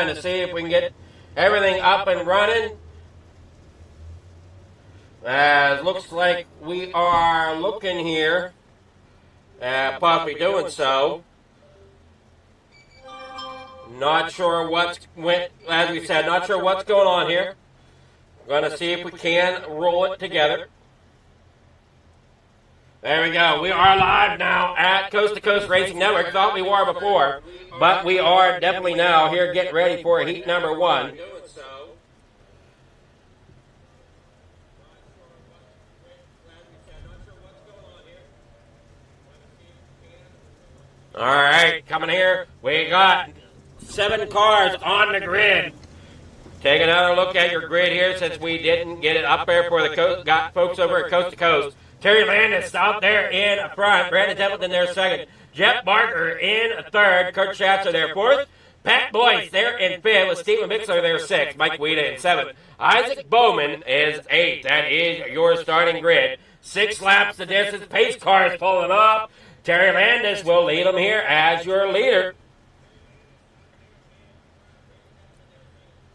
trying to see if we can get everything up and running. Looks like we are looking here at possibly doing so. Not sure as we said, not sure what's going on here. We're going to see if we can roll it together. There we go. We are live now at Coast to Coast Racing Network. Thought we were before, but we are definitely now here getting ready for heat number 1. All right, coming here. We got 7 cars on the grid. Take another look at your grid here since we didn't get it up there for the got folks over at Coast to Coast. Terry Landis out there in front. Brandon Templeton there second. Jeff Barker in third. Kurt Schatzer there fourth. Pat Boyce there in fifth with Stephen Mixler there sixth. Mike Weeda in seventh. Isaac Bowman is eighth. That is your starting grid. 6 laps the distance. Pace cars pulling up. Terry Landis will lead them here as your leader.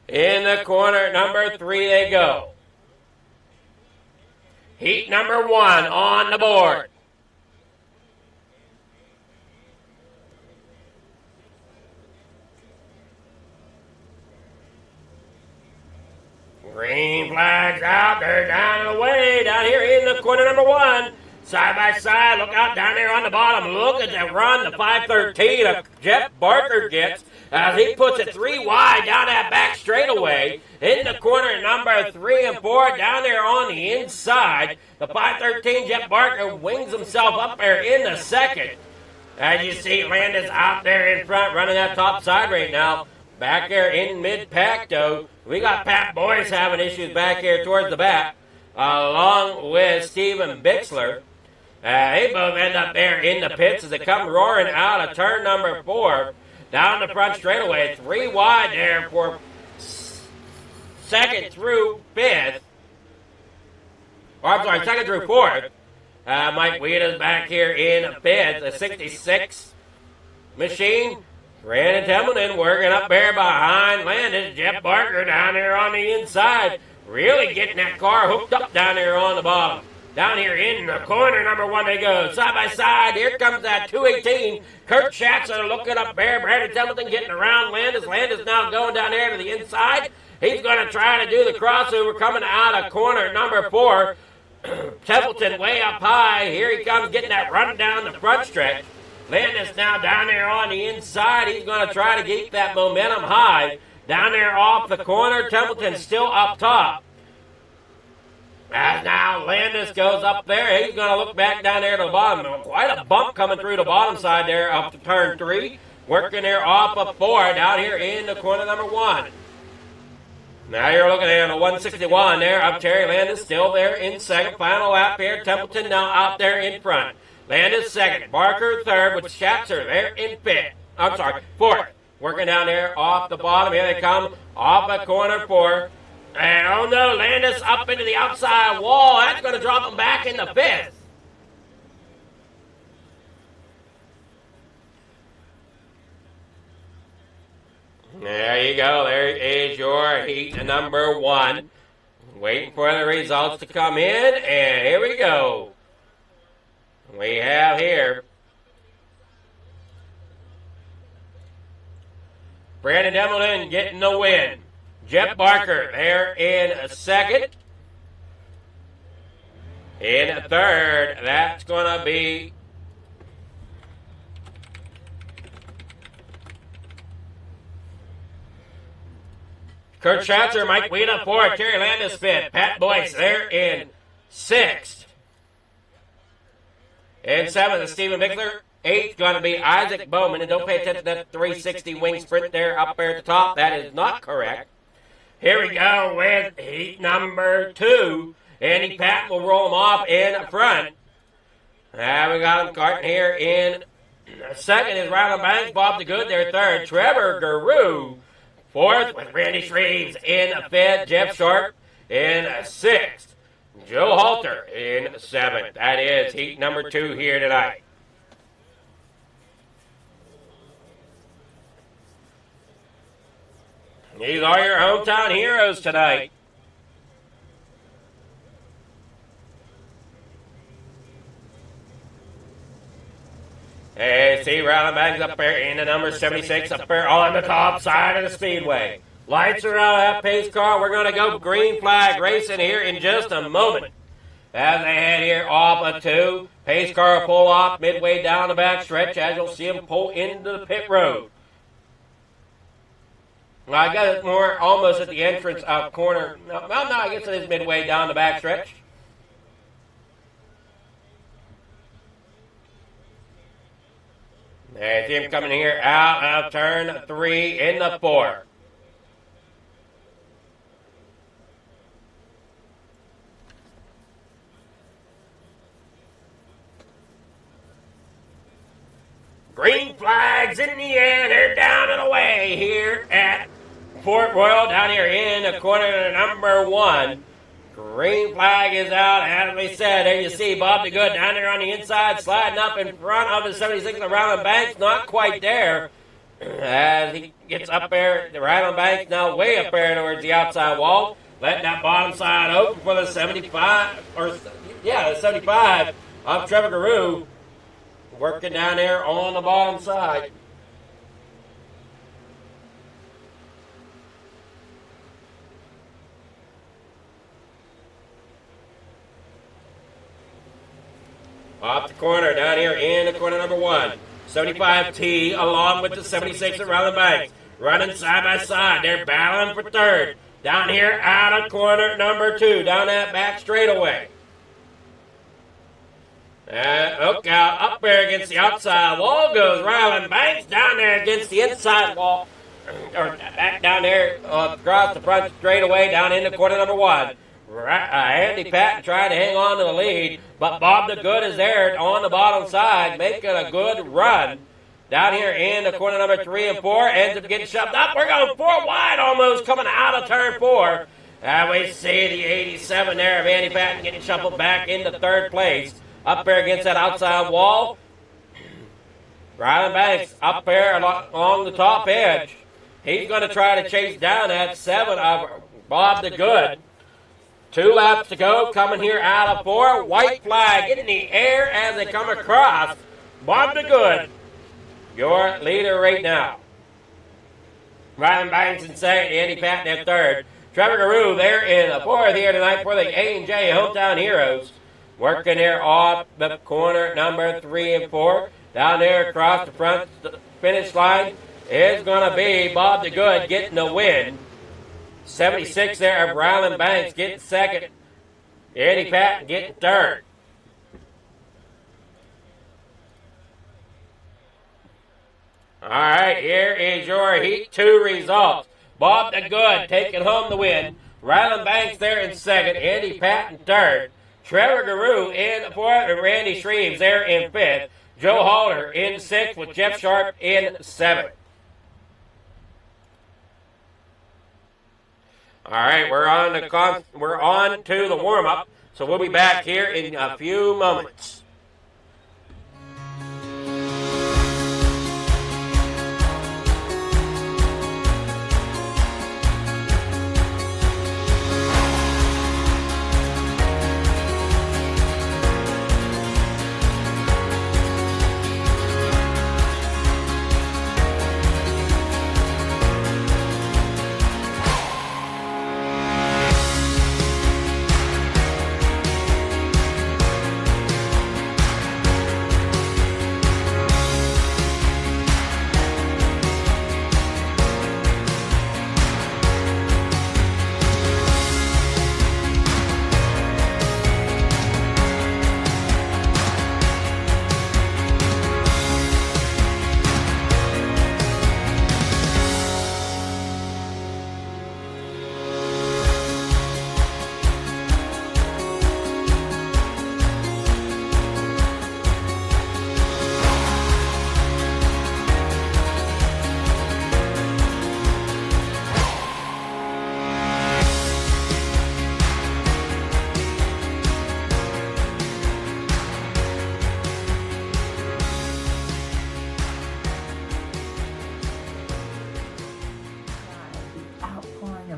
In the corner number 3 they go. Heat number 1 on the board. Green flags out there, down and away, down here in the corner number 1. Side by side, look out down there on the bottom. Look at that run, the 513 Jeff Barker gets as he puts it 3 wide down that back straightaway. In the corner number 3 and 4, down there on the inside. The 513 Jeff Barker wings himself up there in the second. As you see, Landis out there in front running that top side right now. Back there in mid-pack, though, we got Pat Boyce having issues back here towards the back, along with Stephen Bixler. They both end up there in the pits as they come roaring out of turn number 4. Down the front straightaway, 3 wide there for second through 5th. Or I'm sorry, second through 4th. Mike Weeda's back here in 5th, the 66 machine. Brandon Templeton working up there behind Landis. Jeff Barker down there on the inside. Really getting that car hooked up down there on the bottom. Down here in the corner number 1 they go. Side by side, here comes that 218. Kurt Schatzer looking up there. Brandon Templeton getting around Landis. Landis now going down there to the inside. He's going to try to do the crossover coming out of corner number 4. Templeton way up high. Here he comes getting that run down the front stretch. Landis now down there on the inside. He's going to try to keep that momentum high. Down there off the corner. Templeton still up top. As now Landis goes up there, he's going to look back down there to the bottom. Quite a bump coming through the bottom side there up to turn 3. Working there off of 4 down here in the corner number 1. Now you're looking at the 161 there up Terry Landis still there in second. Final lap here. Templeton now out there in front. Landis second. Barker third with Schatzer there in fifth. I'm sorry, 4th. Working down there off the bottom. Here they come off of corner 4. And oh no, Landis up into the outside wall. That's going to drop him back into 5th. There you go. There is your heat number 1. Waiting for the results to come in. And here we go. We have here Brandon Templeton getting the win. Jeff Barker there in second. In third, that's going to be Kurt Schatzer, Mike Weeda fourth, Terry Landis fifth, Pat Boyce there in sixth. In seventh, Stephen Mixler. 8th going to be Isaac Bowman. And don't pay attention to that 360 wing sprint there up there at the top. That is not correct. Here we go with heat number 2. Andy Patton will roll him off in front. Now we got him carting here in second is Ryland Banks. Bob the Good there third. Trevor Guru fourth with Randy Shreves in fifth. Jeff Sharp in sixth. Joe Halter in 7th. That is heat number 2 here tonight. These are your hometown heroes tonight. Hey, see Rally Bags up there in the number 76 up there on the top side of the speedway. Lights are out of that pace car. We're going to go green flag racing here in just a moment. As they head here off of 2, pace car will pull off midway down the back stretch as you'll see them pull into the pit road. Well, I got it more almost at the entrance of corner. No, I guess it is midway down the back stretch. There's him coming here out of turn 3 in the 4. Green flags in the air, they're down and away here at Fort Royal, down here in the corner number 1. Green flag is out, as we said. There you see Bob the Good down there on the inside, sliding up in front of the 76 around the banks. Not quite there. As he gets up there, the right on banks now way up there towards the outside wall. Letting that bottom side open for the 75, the 75 of Trevor Guru. Working down there on the bottom side. Off the corner, down here in the corner number 1. 75T along with the 76 around the banks. Running side by side. They're battling for third. Down here out of corner number 2. Down that back straightaway. Look out. Up there against the outside wall goes Ryland Banks. Down there against the inside wall. Or back down there across the front straightaway. Down in the corner number 1. Andy Patton trying to hang on to the lead, but Bob the Good is there on the bottom side, making a good run. Down here in the corner number 3 and 4, ends up getting shoved up. We're going 4 wide almost coming out of turn 4. We see the 87 there of Andy Patton getting shuffled back into 3rd place. Up there against that outside wall. Ryland Banks up there along the top edge. He's going to try to chase down that 7 of Bob the Good. 2 laps to go, coming here out of 4. White flag in the air as they come across. Bob the Good, your leader right now. Ryland Banks in 2nd, Andy Patton in 3rd. Trevor Guru there in the 4th here tonight for the A&J Hometown Heroes. Working there off the corner number 3 and 4. Down there across the front finish line is going to be Bob the Good getting the win. 76 there of Ryland Banks getting 2nd. Andy Patton getting 3rd. All right, here is your Heat 2 results. Bob the Good taking home the win. Ryland Banks there in 2nd. Andy Patton 3rd. Trevor Guru in 4th. And Randy Shreves there in 5th. Joe Halter in 6th with Jeff Sharp in 7th. All right, we're on to the warm-up, so we'll be back here in a few moments.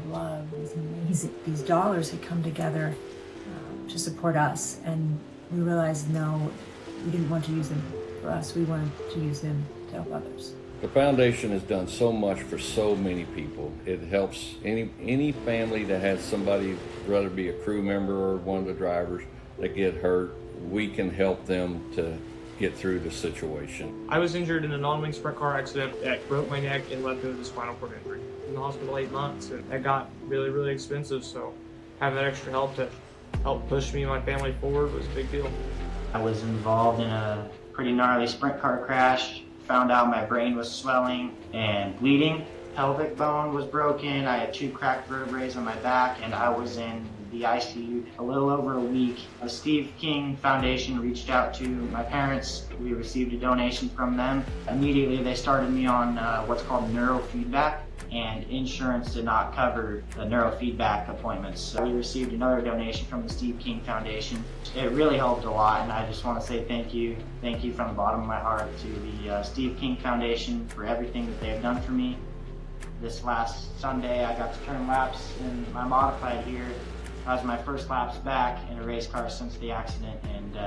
love, these dollars had come together to support us, and we realized, no, we didn't want to use them for us. We wanted to use them to help others. The foundation has done so much for so many people. It helps any family that has somebody, whether it be a crew member or one of the drivers, that get hurt. We can help them to get through the situation. I was injured in a non-wing sprint car accident that broke my neck and led to a spinal cord injury. In the hospital 8 months, and that got really, really expensive. So having that extra help to help push me and my family forward was a big deal. I was involved in a pretty gnarly sprint car crash. Found out my brain was swelling and bleeding. Pelvic bone was broken. I had 2 cracked vertebrae on my back, and I was in the ICU a little over a week. The Steve King Foundation reached out to my parents. We received a donation from them. Immediately they started me on what's called neurofeedback, and insurance did not cover the neurofeedback appointments. So we received another donation from the Steve King Foundation. It really helped a lot, and I just want to say thank you. Thank you from the bottom of my heart to the Steve King Foundation for everything that they have done for me. This last Sunday I got to turn laps in my modified here. That was my first laps back in a race car since the accident, and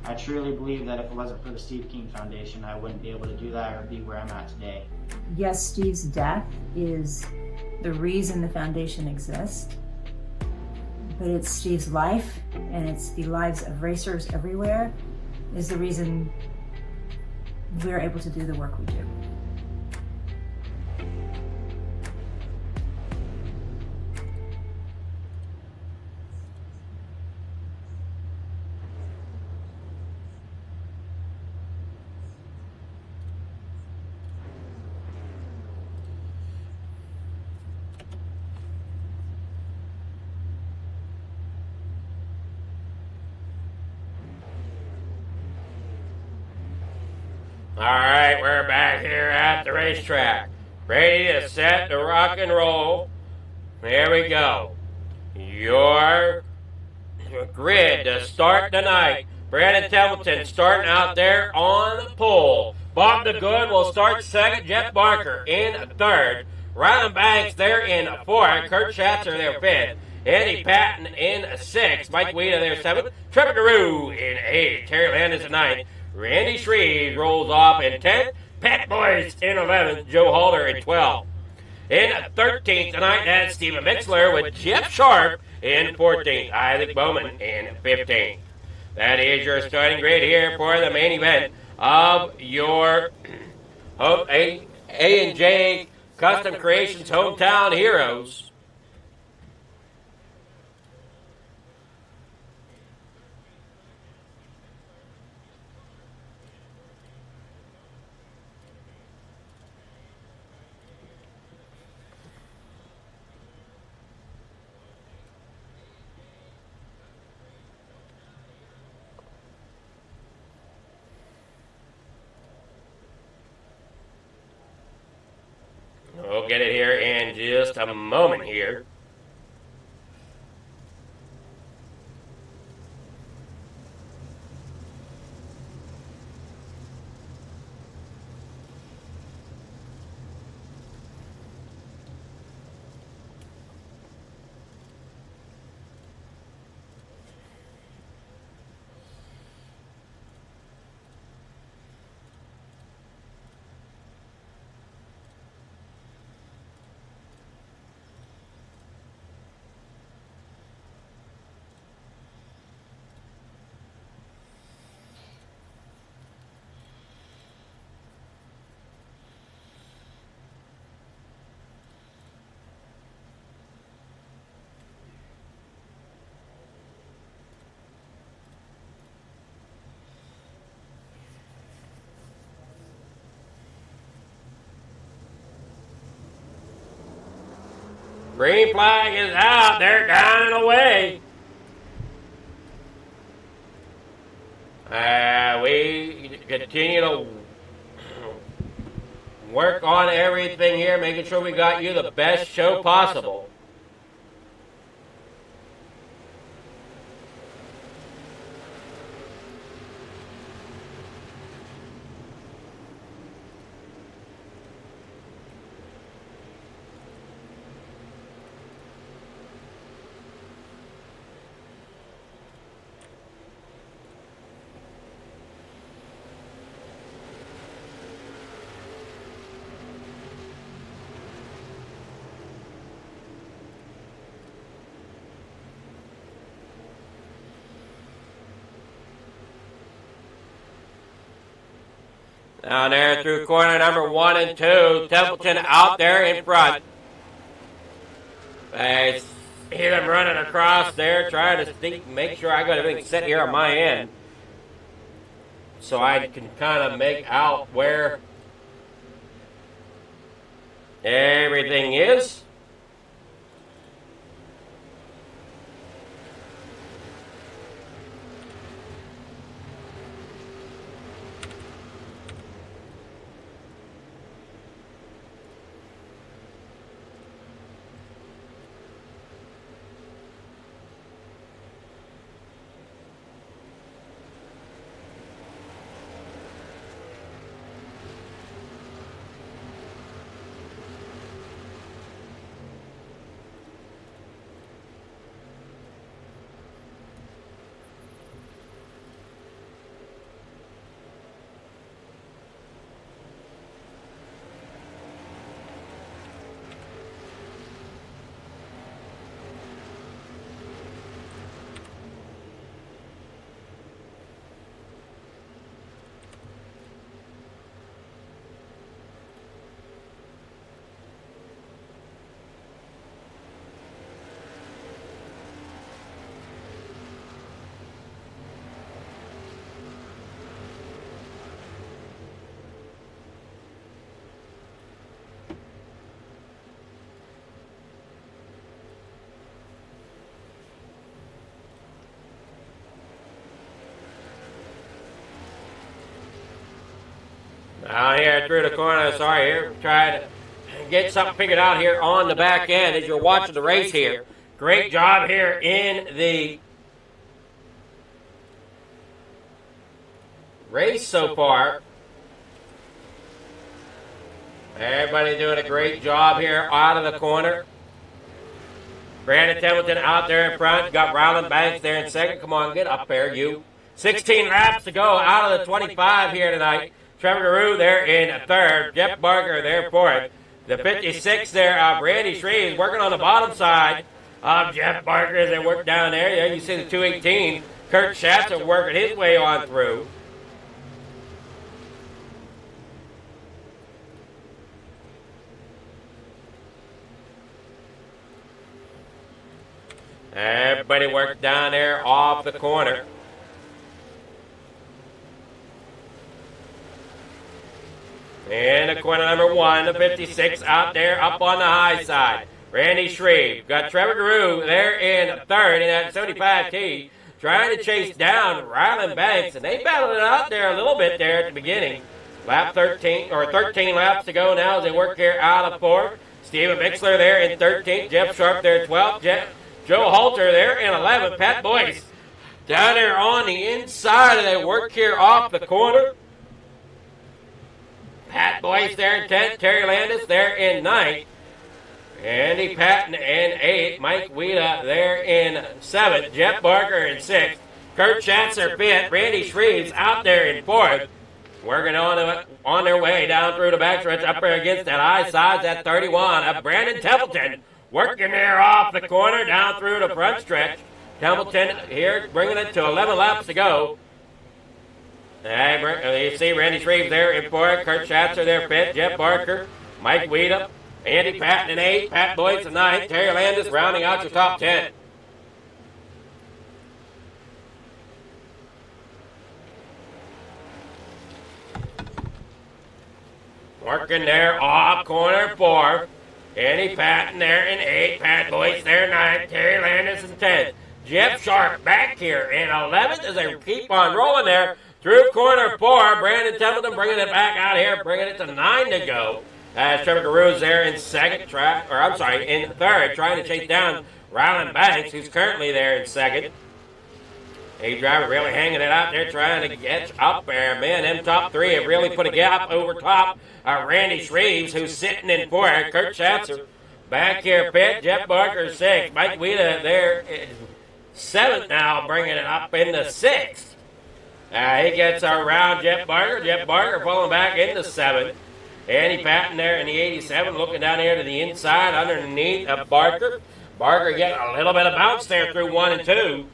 I truly believe that if it wasn't for the Steve King Foundation, I wouldn't be able to do that or be where I'm at today. Yes, Steve's death is the reason the foundation exists, but it's Steve's life, and it's the lives of racers everywhere, is the reason we're able to do the work we do. All right, we're back here at the racetrack, ready to set the rock and roll. Here we go. Your grid to start tonight. Brandon Templeton starting out there on the pole. Bob the Good will start second. Jeff Barker in third. Rylan Banks there in fourth. Kurt Schatzer there fifth. Eddie Patton in sixth. Mike Weeda there seventh. Trevor Garou in eighth. Terry Landis in ninth. Randy Shreve rolls off in 10th. Pat Boyce in 11th. Joe Halter in 12th. In 13th tonight, that's Stephen Mixler with Jeff Sharp in 14th. Isaac Bowman in 15th. That is your starting grid here for the main event of your A&J Custom Creations Hometown Heroes. We'll get it here in just a moment here. Green flag is out. They're down and away. We continue to work on everything here, making sure we got you the best show possible. Down there through corner number 1 and 2. Templeton out there in front. I see them running across there, trying to make sure I got everything set here on my end, so I can kind of make out where everything is. Out here through the corner, sorry, here, trying to get something figured out here on the back end as you're watching the race here. Great job here in the race so far. Everybody doing a great job here out of the corner. Brandon Templeton out there in front. Got Ryland Banks there in second. Come on, get up there, you. 16 laps to go out of the 25 here tonight. Trevor Garou there in third. Jeff Barker there fourth. The 56 there of Randy Shreves working on the bottom side of Jeff Barker as they work down there. Yeah, you see the 218. Kurt Schatzer working his way on through. Everybody worked down there off the corner. And the corner number 1, the 56 out there up on the high side. Randy Shreve. Got Trevor Garou there in third in that 75T. Trying to chase down Ryland Banks. And they battled it out there a little bit there at the beginning. Lap 13, or 13 laps to go now as they work here out of fourth. Steven Bixler there in 13th. Jeff Sharp there in 12th. Joe Halter there in 11th. Pat Boyce down there on the inside. And they work here off the corner. Pat Boyce there in 10th. Terry Landis there in 9th. Andy Patton in 8th. Mike Wheeler there in 7th. Jeff Barker in 6th. Kurt Schatzer 5th. Randy Shreves out there in 4th. Working on their way down through the backstretch up there against that high side, that 31 of Brandon Templeton. Working there off the corner down through the front stretch. Templeton here bringing it to 11 laps to go. You see Randy Shreve there in 4th, Kurt Schatzer there 5th, Jeff Barker, Mike Weedham, Andy Patton in 8th, Pat Boyce in 9th, Terry Landis rounding out your top 10. Working there off corner 4, Andy Patton there in 8th, Pat Boyce there 9th, Terry Landis in 10th, Jeff Sharp back here in 11th as they keep on rolling there. Through corner 4, Brandon Templeton bringing it back out here, bringing it to 9 to go. As Trevor Garou's there in in 3rd, trying to chase down Ryland Banks, who's currently there in 2nd. A driver really hanging it out there, trying to get up there. Man, them top 3 have really put a gap over top of Randy Shreves, who's sitting in 4th. Kurt Schatzer back here, 5th. Jeff Barker 6th. Mike Wheeler there in 7th now, bringing it up into 6th. He gets around Jeff Barker. Jeff Barker falling back into 7th. Andy Patton there in the 87, looking down here to the inside underneath of Barker. Barker getting a little bit of bounce there through 1 and 2.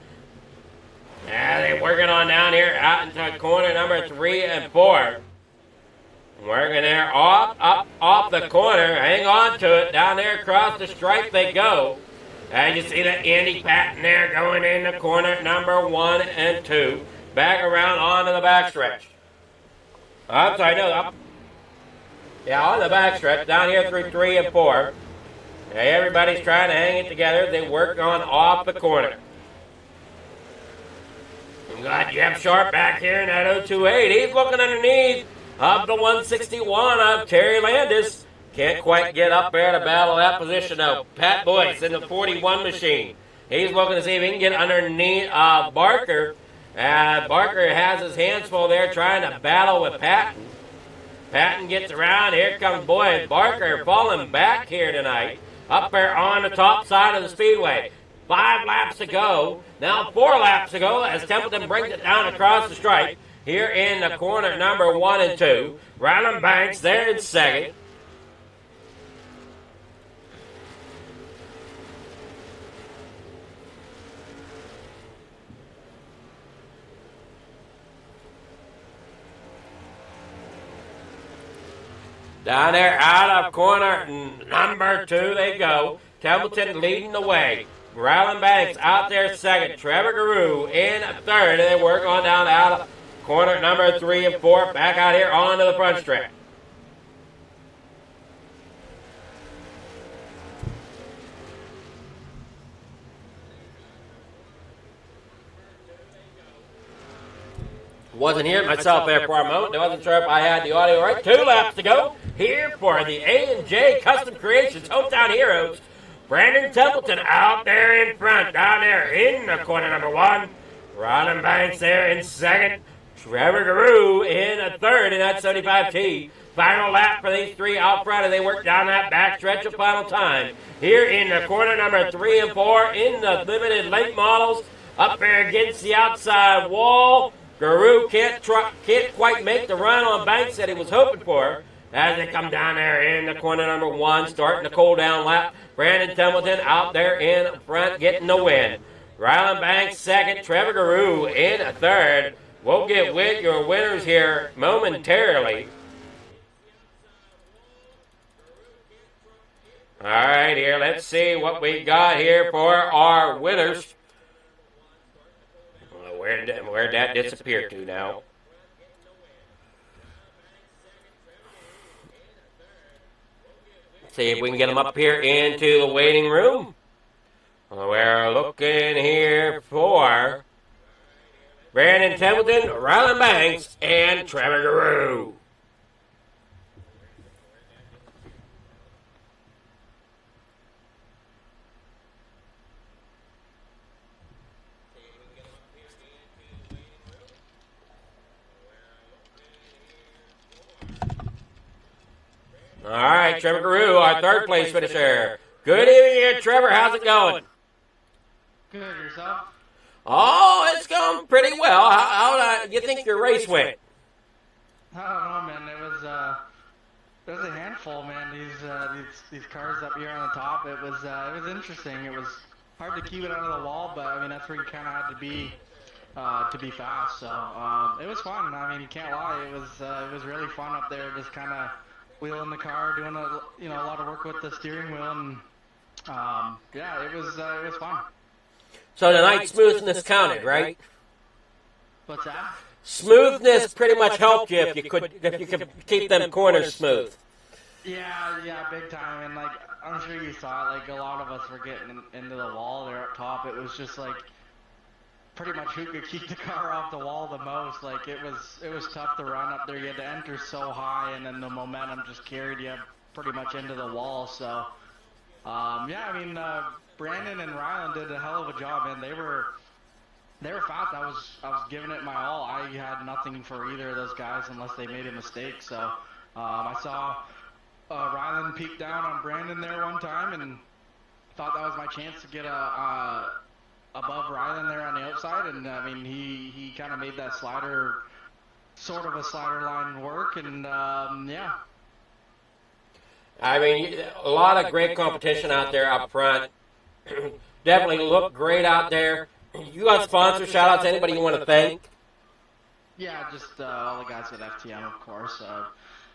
They're working on down here out into corner number 3 and 4. Working there off the corner. Hang on to it. Down there across the stripe they go. And you see that Andy Patton there going in the corner number 1 and 2. Back around onto the backstretch. I'm sorry, no. Yeah, on the backstretch. Down here through 3 and 4. Everybody's trying to hang it together. They work on off the corner. We got Jeff Sharp back here in that 028. He's looking underneath of the 161 of Terry Landis. Can't quite get up there to battle that position though. Pat Boyce in the 41 machine. He's looking to see if he can get underneath Barker. Barker has his hands full there trying to battle with Patton. Patton gets around. Here comes Boyce. Barker falling back here tonight. Up there on the top side of the speedway. 5 laps to go. Now 4 laps to go as Templeton brings it down across the stripe. Here in the corner number 1 and 2. Ryland Banks there in second. Down there out of corner number 2 they go. Templeton leading the way. Ryland Banks out there second. Trevor Guru in third. And they work on down out of corner number 3 and 4. Back out here onto the front stretch. Wasn't hearing myself there for a moment. I wasn't sure if I had the audio right. 2 laps to go here for the A&J Custom Creations Hometown Heroes. Brandon Templeton out there in front, down there in the corner number 1. Ryland Banks there in second. Trevor Guru in third in that 75T. Final lap for these 3 out front as they work down that backstretch of final time. Here in the corner number 3 and 4 in the limited late models. Up there against the outside wall. Guru can't quite make the run on Banks that he was hoping for as they come down there in the corner number 1, starting the cool down lap. Brandon Templeton out there in front getting the win. Ryland Banks second, Trevor Guru in third. We'll get with your winners here momentarily. All right, here, let's see what we got here for our winners. Where'd that disappear to now? See if we can get them up here into the waiting room. We're looking here for Brandon Templeton, Ryland Banks, and Trevor Guru. All right, Trevor Guru, our third place finisher. Good evening here, Trevor. How's it going? Good, yourself? Oh, it's going pretty well. How do you think your race went? I don't know, man. It was a handful, man. These cars up here on the top. It was interesting. It was hard to keep it out of the wall, but I mean that's where you kind of had to be fast. So it was fun. I mean, you can't lie. It was really fun up there, just kind of wheeling the car, doing a lot of work with the steering wheel, and yeah, it was fun. So tonight, smoothness counted, right? What's that? Smoothness pretty much helped you if you could keep them corners smooth. Yeah, big time. And like I'm sure you saw it, like a lot of us were getting into the wall there up top. It was just like pretty much who could keep the car off the wall the most. Like it was tough to run up there. You had to enter so high, and then the momentum just carried you pretty much into the wall. So yeah, I mean Brandon and Ryland did a hell of a job, and they were fast. I was giving it my all. I had nothing for either of those guys unless they made a mistake. So I saw Ryland peek down on Brandon there one time, and thought that was my chance to get above Ryland there on the outside. And I mean he kind of made that slider, sort of a slider line work, and yeah. I mean, a lot of great competition out there up front. Definitely looked great out there. You got sponsor shout-outs, anybody you want to thank? Yeah, just all the guys at FTM, of course.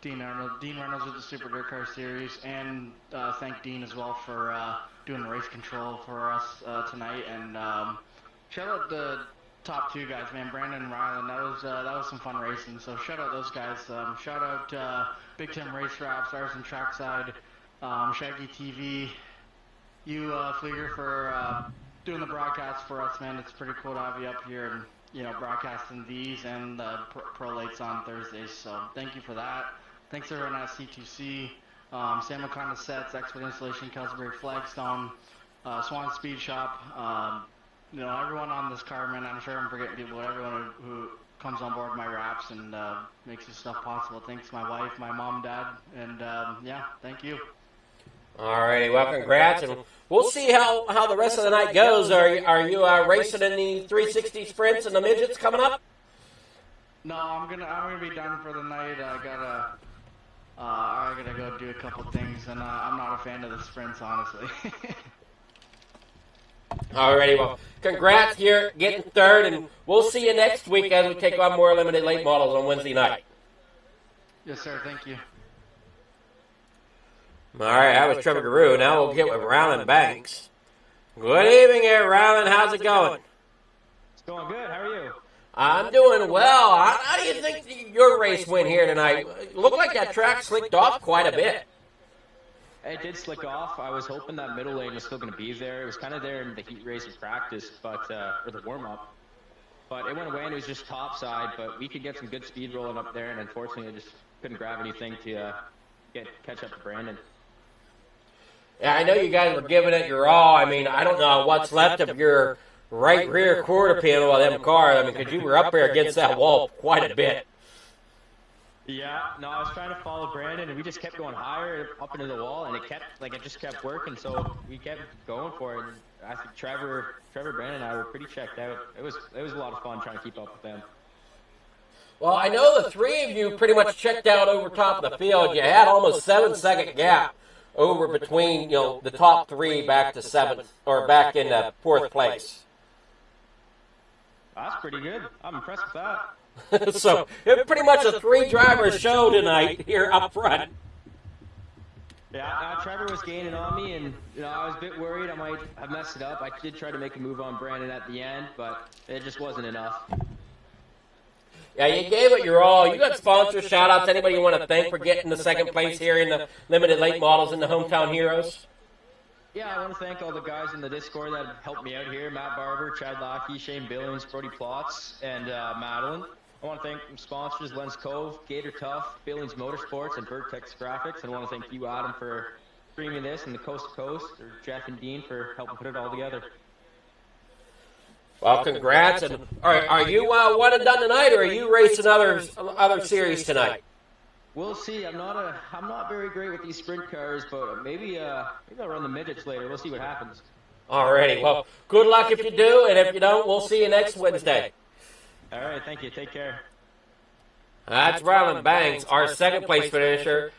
Dean Reynolds with the Super Dirt Car Series, and thank Dean as well for doing the race control for us tonight. And shout out the top 2 guys, man, Brandon and Rylan. That was some fun racing. So shout out those guys. Shout out Big Tim Race Wraps, Arson Trackside, Shaggy TV, you Flieger for doing the broadcast for us, man. It's pretty cool to have you up here and broadcasting these and the pro lates on Thursdays. So thank you for that. Thanks everyone at C2C, Sam Wakanda Sets, Expert Installation, Kelsberg Flagstone, Swan Speed Shop. Everyone on this car, man. I'm sure I'm forgetting people, but everyone who comes on board my wraps and makes this stuff possible. Thanks my wife, my mom, dad, and thank you. Alrighty, well, congrats, and we'll see how the rest of the night goes. Are you racing in the 360 sprints and the midgets coming up? No, I'm gonna be done for the night. I gotta go do a couple things, and I'm not a fan of the sprints, honestly. Alrighty, well, congrats here, getting third, and we'll see you next week as we take on more limited late models on Wednesday night. Yes, sir. Thank you. All right, that was Trevor Guru. Now we'll get with Rylan Banks. Good evening here, Rylan. How's it going? It's going good. How are you? I'm doing well. How do you think your race went here tonight? It looked like that track slicked off quite a bit. It did slick off. I was hoping that middle lane was still going to be there. It was kind of there in the heat race and practice, or the warm-up. But it went away, and it was just top side. But we could get some good speed rolling up there, and unfortunately, I just couldn't grab anything to catch up to Brandon. Yeah, I know you guys were giving it your all. I mean, I don't know what's left of your right rear quarter panel of them cars. I mean, because you were up there against that wall quite a bit. Yeah, no, I was trying to follow Brandon, and we just kept going higher up into the wall, and it just kept working. So we kept going for it. And I think Trevor, Brandon, and I were pretty checked out. It was a lot of fun trying to keep up with them. Well, I know the 3 of you pretty much checked out over top of the field. You had almost 7-second gap over between, the top 3 back to 7th, or back in 4th place. That's pretty good. I'm impressed with that. So, it was pretty much a 3-driver show tonight here up front. Yeah, Trevor was gaining on me, and I was a bit worried I might have messed it up. I did try to make a move on Brandon at the end, but it just wasn't enough. Yeah, you gave it your all. You got sponsor shout-outs. Anybody you want to thank for getting the 2nd place here in the limited late models in the Hometown Heroes? Yeah, I want to thank all the guys in the Discord that helped me out here. Matt Barber, Chad Lackey, Shane Billings, Brody Plotz, and Madeline. I want to thank sponsors Lens Cove, Gator Tough, Billings Motorsports, and Vertex Graphics. And I want to thank you, Adam, for streaming this, and the Coast to Coast, or Jeff and Dean for helping put it all together. Well, congrats. And are you one and done tonight, or are you racing other series tonight? We'll see. I'm not very great with these sprint cars, but maybe I'll run the midgets later. We'll see what happens. Alrighty. Well, good luck if you do, and if you don't, we'll see you next Wednesday. All right. Thank you. Take care. That's Rylan Banks, our 2nd place finisher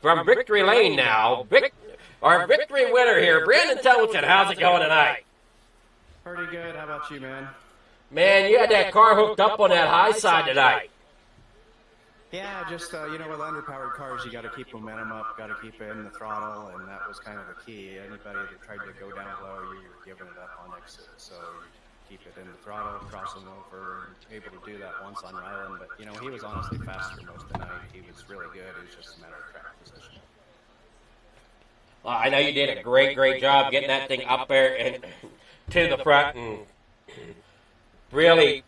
from Victory Lane now. Our victory winner here, Brandon Templeton. How's it going tonight? Pretty good. How about you, man? Man, you had that car hooked up on that high side tonight. Yeah, just, with underpowered cars, you got to keep momentum up, got to keep it in the throttle, and that was kind of the key. Anybody that tried to go down low, you were giving it up on exit. So keep it in the throttle, crossing over, and able to do that once on Rylan. But, he was honestly faster most of the night. He was really good. It was just a matter of track position. Well, I know you did a great job getting that thing up there and to the front and really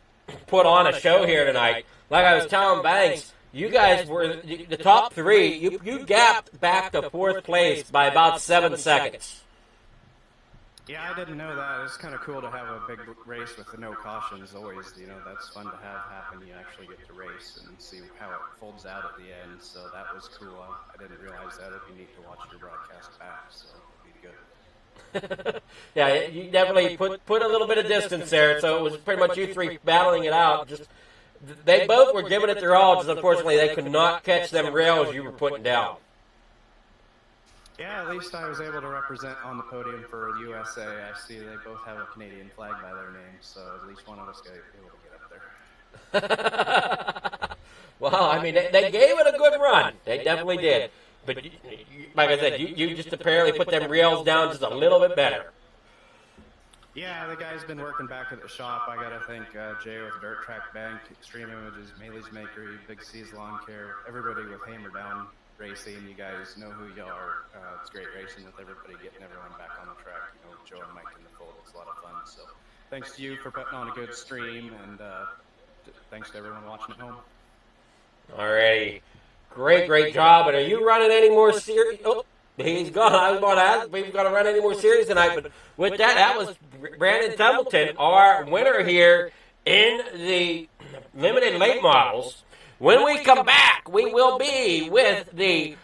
put on a show here tonight. Like I was telling Banks, you guys were the top 3. You gapped back to 4th place by about 7 seconds. Yeah, I didn't know that. It's kind of cool to have a big race with the no cautions always. That's fun to have happen. You actually get to race and see how it folds out at the end. So that was cool. I didn't realize that. It'd be neat to watch your broadcast back. So it'd be good. Yeah, you definitely put a little bit of distance there, so it was pretty much you 3 battling it out. Just they both were giving it their all, just unfortunately they could not catch them rails you were putting down. Yeah, at least I was able to represent on the podium for USA. I see they both have a Canadian flag by their name, so at least one of us got able to get up there. Well, I mean, they gave it a good run. They definitely did. But like I said, you just apparently put them reels down just a little bit better. Yeah, the guy's been working back at the shop. I gotta thank Jay with Dirt Track Bank, Extreme Images, Maley's Makery, Big C's Lawn Care, everybody with Hammer Down Racing. You guys know who you are. It's great racing with everybody, getting everyone back on the track. You know, Joe and Mike in the fold. It's a lot of fun. So thanks to you for putting on a good stream, and thanks to everyone watching at home. Alrighty. Great job. And are you running any more series? Oh, he's gone. I was about to ask if we've got to run any more series tonight. But with that was Brandon Templeton, our winner here in the limited late models. When we come back, we will be with the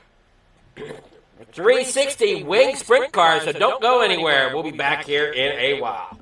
360 wing sprint cars. So don't go anywhere. We'll be back here in a while.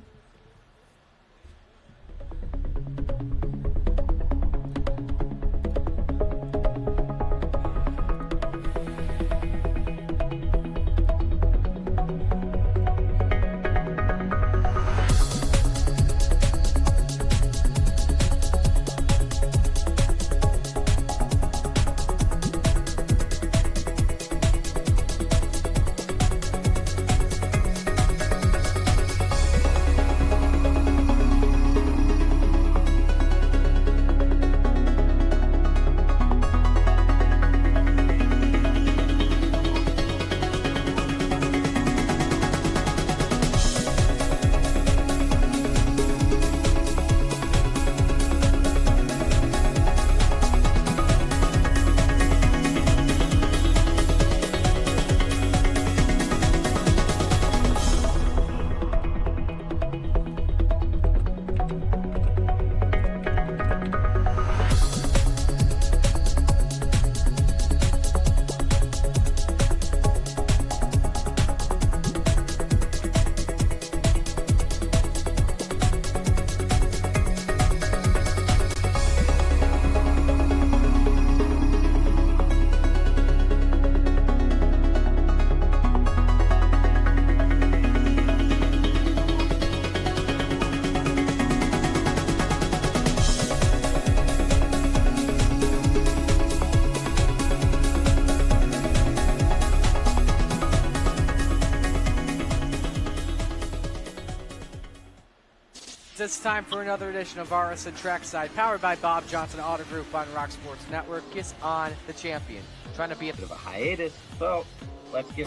It's time for another edition of RSN Trackside, powered by Bob Johnson Auto Group on Rock Sports Network. Kiss on the champion. Trying to be a bit of a hiatus, so let's get.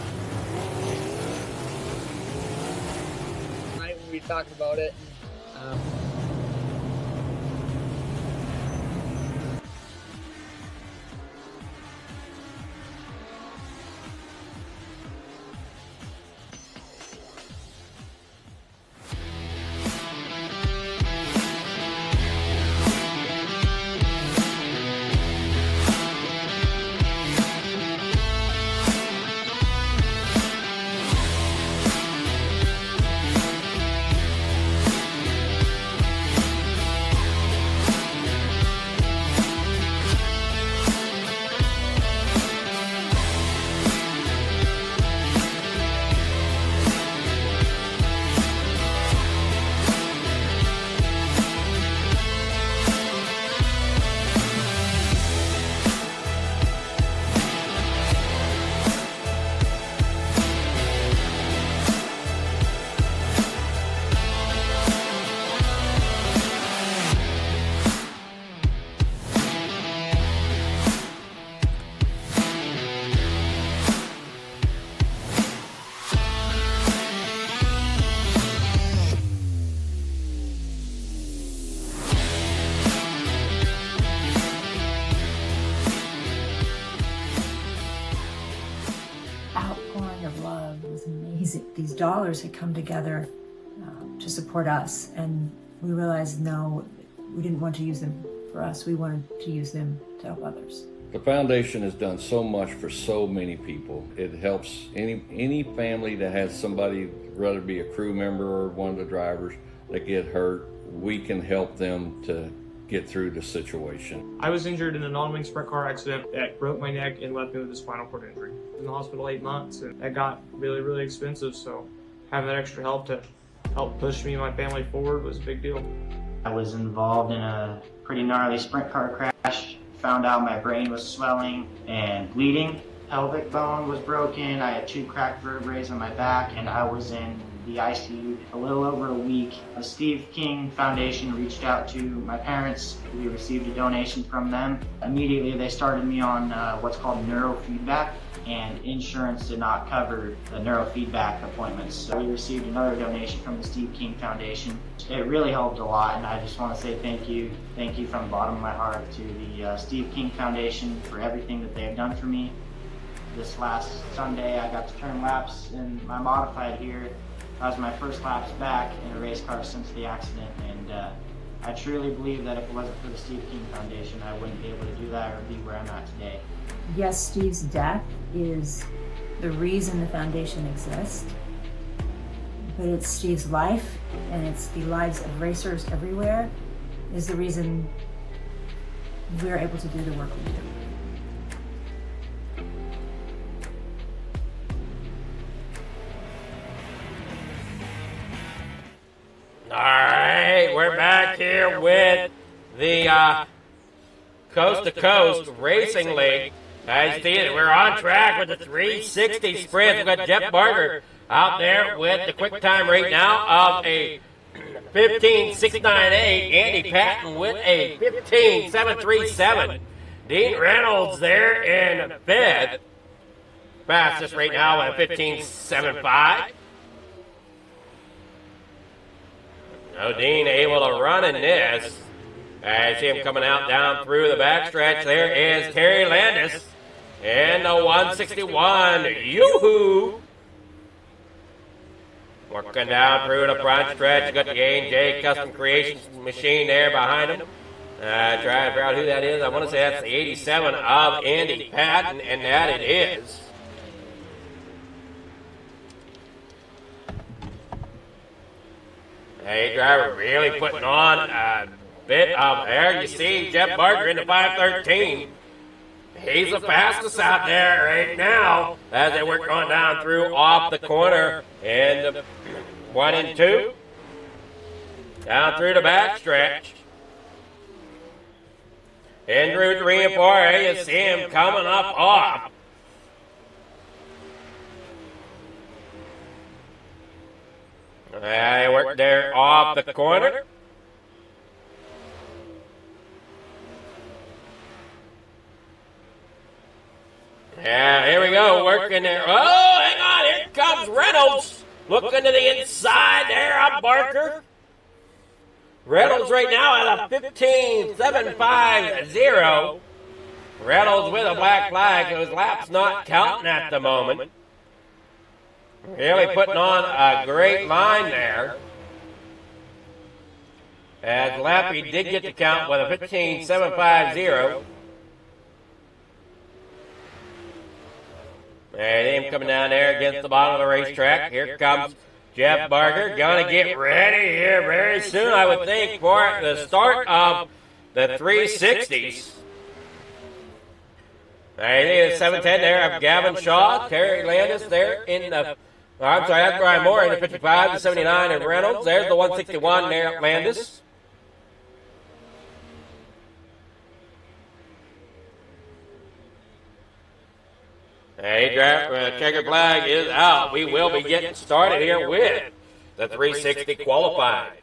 Tonight we'll be talking about it. These dollars had come together to support us, and we realized no, we didn't want to use them for us. We wanted to use them to help others. The foundation has done so much for so many people. It helps any family that has somebody, whether it be a crew member or one of the drivers, that get hurt. We can help them to get through the situation. I was injured in a non-wing sprint car accident that broke my neck and left me with a spinal cord injury. I was in the hospital 8 months, and that got really expensive, so having that extra help to help push me and my family forward was a big deal. I was involved in a pretty gnarly sprint car crash, found out my brain was swelling and bleeding. Pelvic bone was broken. I had 2 cracked vertebrae on my back, and I was in the ICU a little over a week. The Steve King Foundation reached out to my parents. We received a donation from them. Immediately they started me on what's called neurofeedback, and insurance did not cover the neurofeedback appointments. So we received another donation from the Steve King Foundation. It really helped a lot, and I just want to say thank you. Thank you from the bottom of my heart to the Steve King Foundation for everything that they have done for me. This last Sunday I got to turn laps in my modified here. That was my first laps back in a race car since the accident, and I truly believe that if it wasn't for the Steve King Foundation, I wouldn't be able to do that or be where I'm at today. Yes, Steve's death is the reason the foundation exists, but it's Steve's life and it's the lives of racers everywhere is the reason we're able to do the work we do. Alright, we're back here with the Coast to Coast Racing League. As you see it, we're on track with the 360 sprint. We've got Jeff Barker out there with the quick time right now of a 15.698. Andy Patton with a 15.737. Dean Reynolds there in fifth. Fastest right now at 15.75. No, Dean able to run in this. I see him coming out down through the backstretch. There is Terry Landis in the 161. Yoo-hoo! Working down through the front stretch. Got the A&J Custom Creations machine there behind him. Trying to figure out who that is. I want to say that's the 87 of Andy Patton, and that it is. Hey, driver really putting on a bit of air. You see Jeff Barker in the 513. He's the fastest out there right now as they work on down through off the corner in the 1 and 2. Down through the backstretch. In through 3 and 4, you see him coming up off. They work there off the corner. Yeah, here we go, working there. Oh, hang on, here comes Reynolds. Looking to the inside there of Barker. Reynolds right now at a 15.750. Reynolds with a black flag. Those laps not counting at the moment. Really putting on a great line there. As Lappy did get the count with a 15.750. And him coming down there against the bottom of the racetrack. Here comes Jeff Barker. Gonna get ready here very soon, I would think, for the start of the 360s. There is 710 there of Gavin Shaw. Terry Landis there in the... I'm sorry, that's Brian Moore in the 55, the 79, and Reynolds. There's the 161 there, Landis. Hey, checker flag is out. We will be getting started here with the 360 qualified.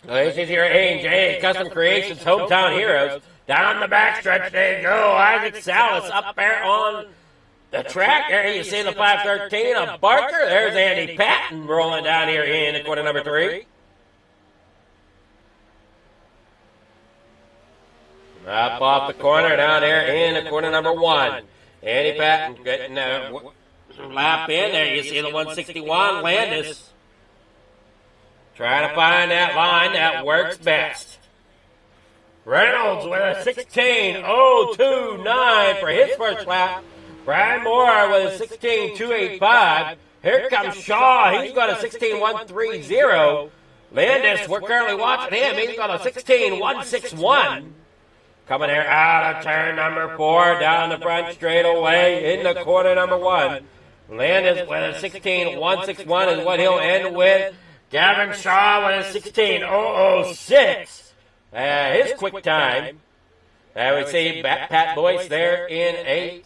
This is your A&J Custom Creations Hometown Heroes. Down the backstretch they go. Isaac Salas up there on the track. There you see the 513 of Barker. There's Andy Patton rolling down here in the corner number 3. Up off the corner down there in the corner number 1. Andy Patton getting a lap in there. You see the 161 Landis. Trying to find that line that works best. Reynolds with a 16.029 for his first lap. Brian Moore with a 16.285. Here comes Shaw. He's got a 16.130. Landis, we're currently watching him. He's got a 16.161. Coming there out of turn number 4, down the front straightaway in the corner number 1. Landis with a 16.161 is what he'll end with. Gavin Shaw with a 16.006. His quick time. We see Pat Boyce there in 8.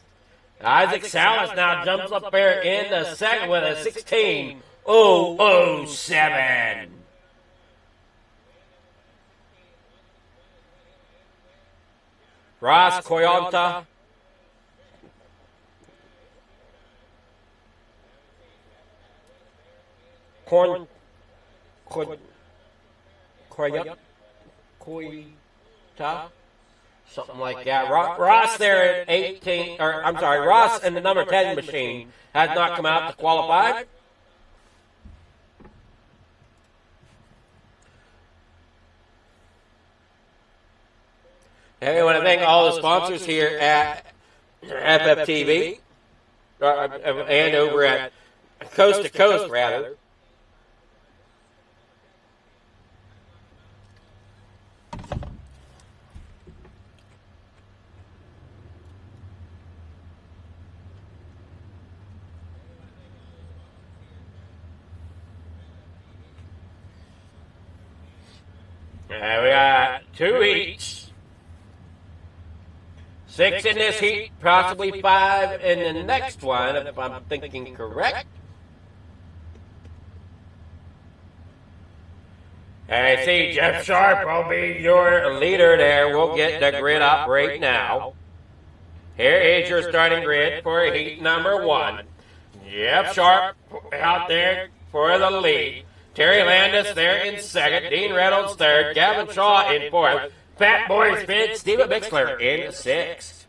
Isaac Salas now jumps up there in the second with a 16.007. Ross Coyonta. Something like that. Ross there at 18, or I'm sorry, Ross in the number 10 machine has not come out to qualify. Hey, I want to thank all the sponsors here at FFTV and over at Coast to Coast, rather. We got 2 each. 6 in this heat, possibly 5 in the next one, if I'm thinking correct. I see Jeff Sharp will be your leader there. We'll get the grid up right now. Here is your starting grid for heat number 1. Jeff Sharp out there for the lead. Terry Landis there in second. Dean Reynolds third. Gavin Shaw in fourth. Fat Boys fifth. Steven Bixler in sixth.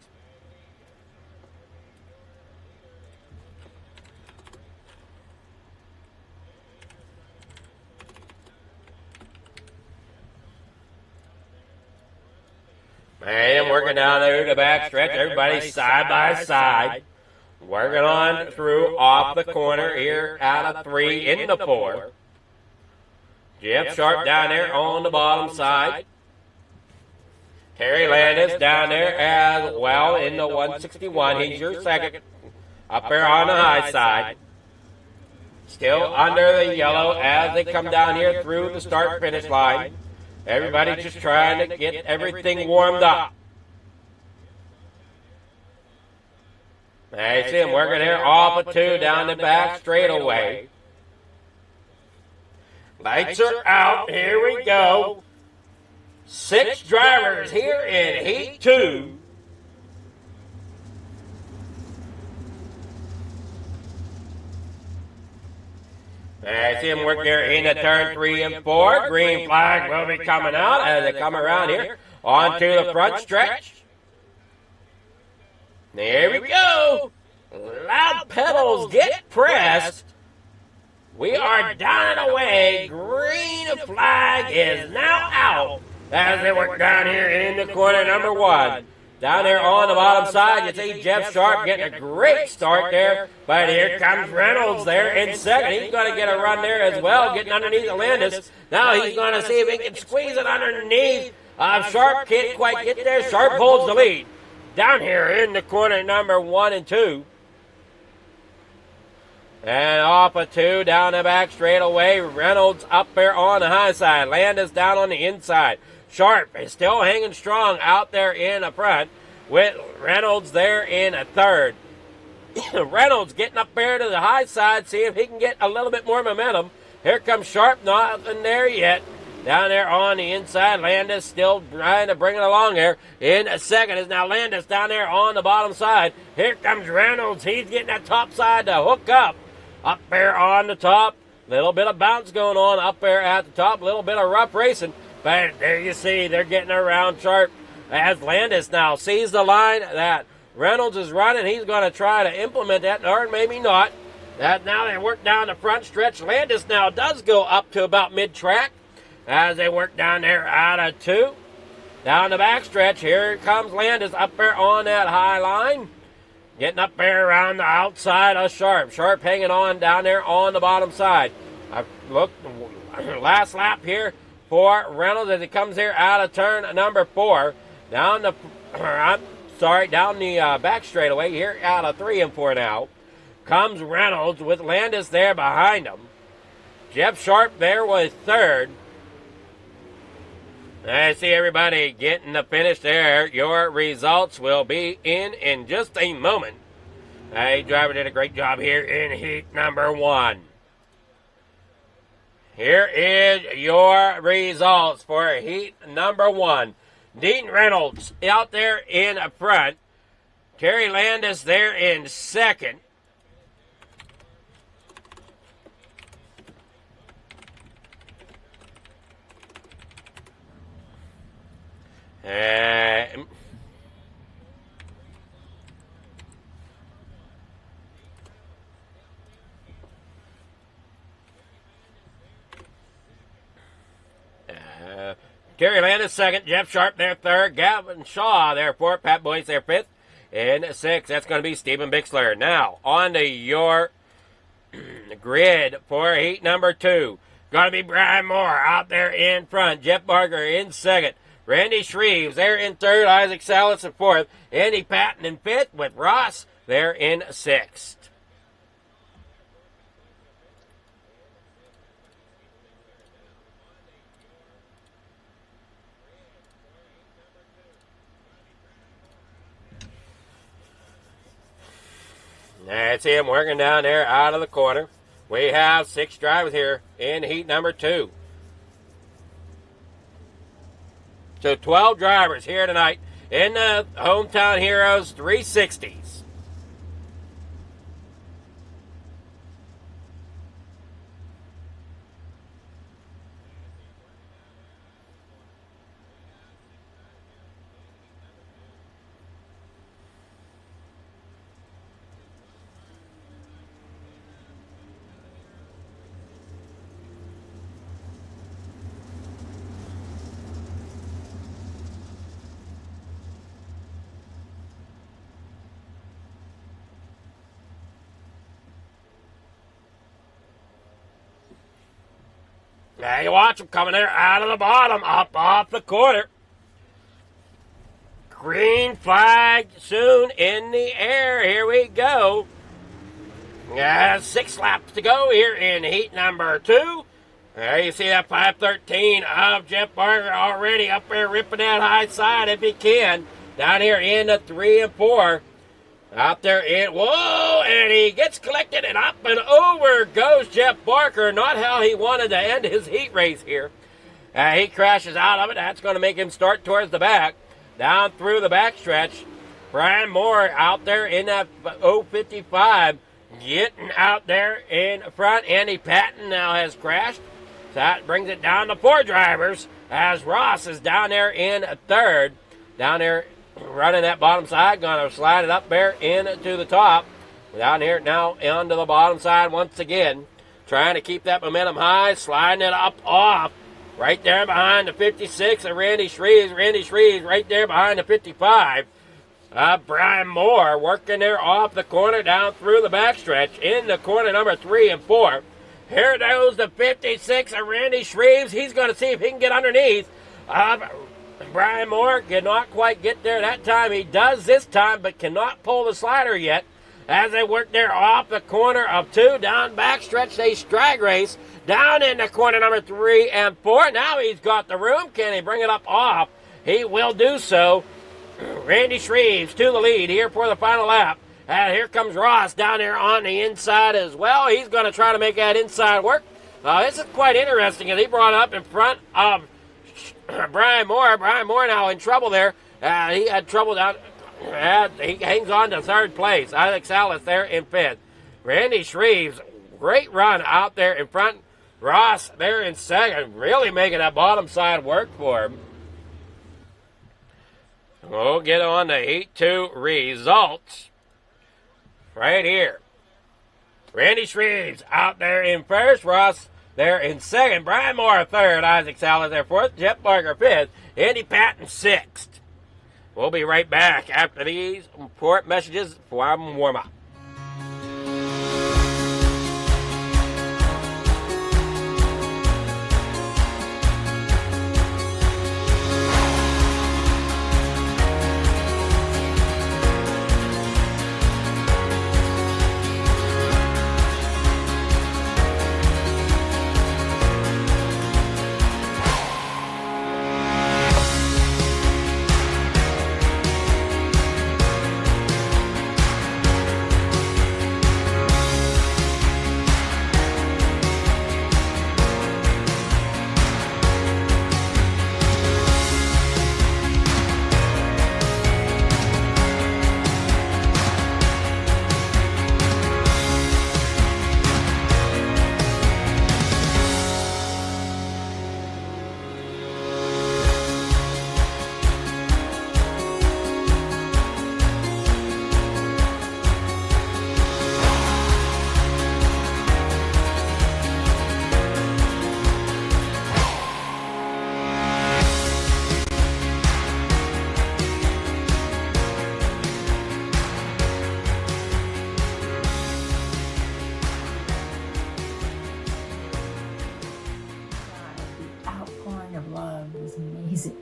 Man, working down there the back stretch. Everybody side by side. Working on through off the corner here out of 3 into 4. Jeff Sharp down there on the bottom side. Terry Landis down there as well in the 161. He's your second up there on the high side. Still under the yellow as they come down here through the start-finish line. Everybody just trying to get everything warmed up. I see him working here off of 2 down the back straightaway. Lights are out. Here we go. 6 drivers here in Heat 2. I see him work there in the turn 3 and 4. Green flag will be coming out as they come around here onto the front stretch. There we go. Loud pedals get pressed. We are down and away. Green flag is now out as they work down here in the corner number 1. Down there on the bottom side, you see Jeff Sharp getting a great start there. But here comes Reynolds there in second. He's going to get a run there as well, getting underneath the Landis. Now he's going to see if he can squeeze it underneath. Sharp can't quite get there. Sharp holds the lead. Down here in the corner number 1 and 2. And off of 2, down the back straight away. Reynolds up there on the high side. Landis down on the inside. Sharp is still hanging strong out there in the front with Reynolds there in a third. Reynolds getting up there to the high side, see if he can get a little bit more momentum. Here comes Sharp, nothing there yet. Down there on the inside, Landis still trying to bring it along there. In a second is now Landis down there on the bottom side. Here comes Reynolds. He's getting that top side to hook up. Up there on the top, little bit of bounce going on up there at the top, little bit of rough racing. But there you see, they're getting around Sharp as Landis now sees the line that Reynolds is running. He's going to try to implement that, or maybe not. That now they work down the front stretch. Landis now does go up to about mid-track as they work down there out of 2. Down the back stretch, here comes Landis up there on that high line. Getting up there around the outside of Sharp. Sharp hanging on down there on the bottom side. last lap here for Reynolds as he comes here out of turn number 4. Down the back straightaway here out of 3 and 4 now. Comes Reynolds with Landis there behind him. Jeff Sharp there was 3rd. I see everybody getting the finish there. Your results will be in just a moment. Hey, driver did a great job here in heat number 1. Here is your results for heat number 1. Dean Reynolds out there in front. Terry Landis there in 2nd. Terry Landis 2nd, Jeff Sharp there 3rd, Gavin Shaw there 4th, Pat Boyce there 5th, and 6th. That's going to be Stephen Bixler. Now, on to your grid for heat number 2. Going to be Brian Moore out there in front, Jeff Barker in 2nd, Randy Shreves there in 3rd, Isaac Salas in 4th, Andy Patton in 5th, with Ross there in 6th. That's him working down there out of the corner. We have 6 drivers here in heat number 2. So 12 drivers here tonight in the Hometown Heroes 360s. Now you watch them coming there out of the bottom, up off the corner. Green flag soon in the air. Here we go. 6 laps to go here in heat number 2. There you see that 513 of Jeff Barker already up there ripping that high side if he can. Down here in the 3 and 4. Out there in, whoa, and he gets collected and up and over goes Jeff Barker. Not how he wanted to end his heat race here. He crashes out of it. That's going to make him start towards the back. Down through the backstretch. Brian Moore out there in that 055. Getting out there in front. Andy Patton now has crashed. So that brings it down to 4 drivers as Ross is down there in 3rd. Down there running that bottom side, going to slide it up there into the top. Down here now onto the bottom side once again. Trying to keep that momentum high, sliding it up off. Right there behind the 56 of Randy Shreves. Randy Shreves right there behind the 55. Brian Moore working there off the corner down through the backstretch in the corner number 3 and 4. Here goes the 56 of Randy Shreves. He's going to see if he can get underneath. Brian Moore cannot quite get there that time. He does this time, but cannot pull the slider yet. As they work there off the corner of 2, down backstretch, they drag race down in the corner number 3 and 4. Now he's got the room. Can he bring it up off? He will do so. Randy Shreves to the lead here for the final lap. And here comes Ross down there on the inside as well. He's going to try to make that inside work. This is quite interesting. And he brought up in front of Brian Moore. Brian Moore now in trouble there. He had trouble down. He hangs on to 3rd place. Isaac Salas there in 5th. Randy Shreves, great run out there in front. Ross there in 2nd, really making that bottom side work for him. We'll get on to Heat 2 results right here. Randy Shreves out there in 1st. Ross there in 2nd. Brian Moore 3rd. Isaac Salas there 4th. Jeff Barker 5th. Andy Patton 6th. We'll be right back after these important messages from warm-up.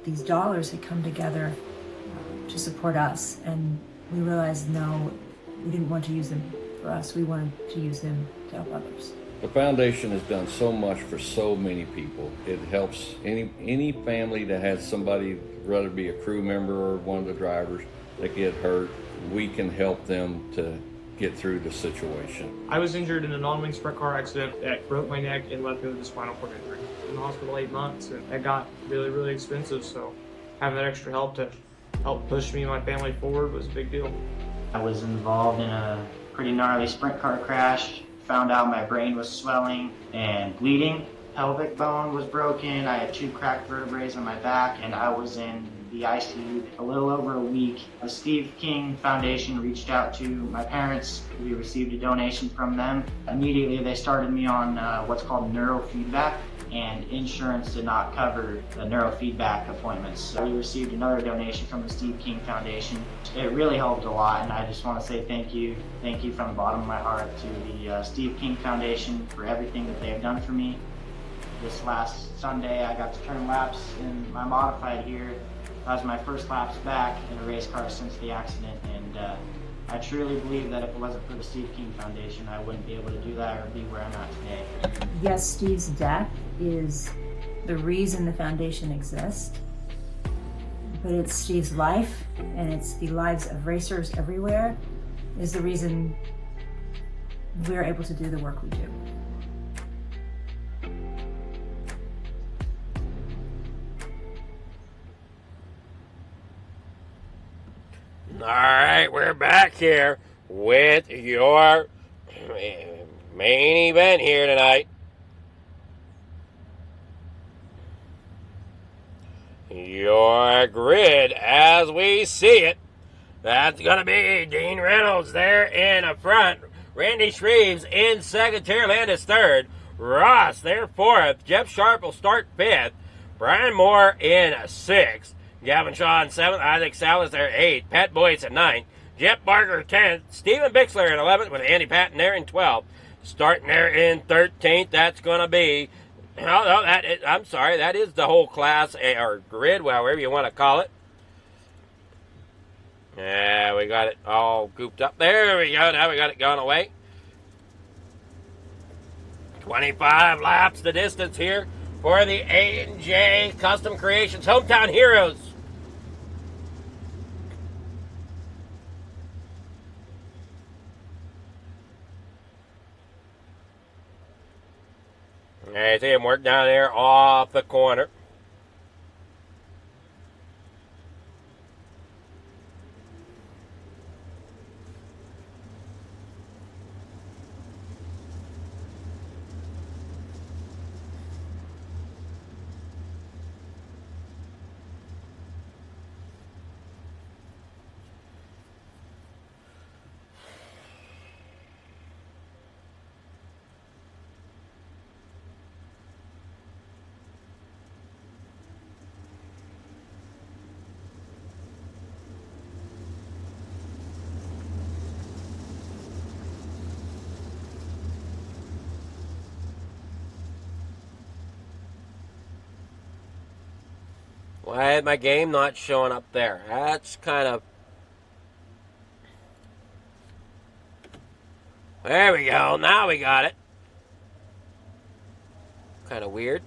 these dollars had come together to support us, and we realized no, we didn't want to use them for us. We wanted to use them to help others. The foundation has done so much for so many people. It helps any family that has somebody, whether it be a crew member or one of the drivers, that get hurt. We can help them to get through the situation. I was injured in a non-wing sprint car accident that broke my neck and left me with a spinal cord injury. In the hospital 8 months, and it got really, really expensive. So having that extra help to help push me and my family forward was a big deal. I was involved in a pretty gnarly sprint car crash. Found out my brain was swelling and bleeding. Pelvic bone was broken. I had 2 cracked vertebrae on my back, and I was in the ICU a little over a week. The Steve King Foundation reached out to my parents. We received a donation from them. Immediately they started me on what's called neurofeedback, and insurance did not cover the neurofeedback appointments. So we received another donation from the Steve King Foundation. It really helped a lot, and I just want to say thank you. Thank you from the bottom of my heart to the Steve King Foundation for everything that they have done for me. This last Sunday I got to turn laps in my modified here. That was my first laps back in a race car since the accident, and I truly believe that if it wasn't for the Steve King Foundation, I wouldn't be able to do that or be where I'm at today. Yes, Steve's death is the reason the foundation exists, but it's Steve's life, and it's the lives of racers everywhere, is the reason we're able to do the work we do. All right, we're back here with your main event here tonight. Your grid as we see it. That's going to be Dean Reynolds there in the front. Randy Shreves in second. Terry Landis third. Ross there fourth. Jeff Sharp will start fifth. Brian Moore in sixth. Gavin Shaw in 7th, Isaac Salas there 8th, Pat Boyce at 9th, Jeff Barker 10th, Stephen Bixler in 11th with Andy Patton there in 12th. Starting there in 13th, that's going to be, I'm sorry, that is the whole class, or grid, however you want to call it. Yeah, we got it all gooped up. There we go, now we got it going away. 25 laps the distance here for the A&J Custom Creations Hometown Heroes. I see him work down there off the corner. Why is my game not showing up there? That's kind of... There we go. Now we got it. Kind of weird.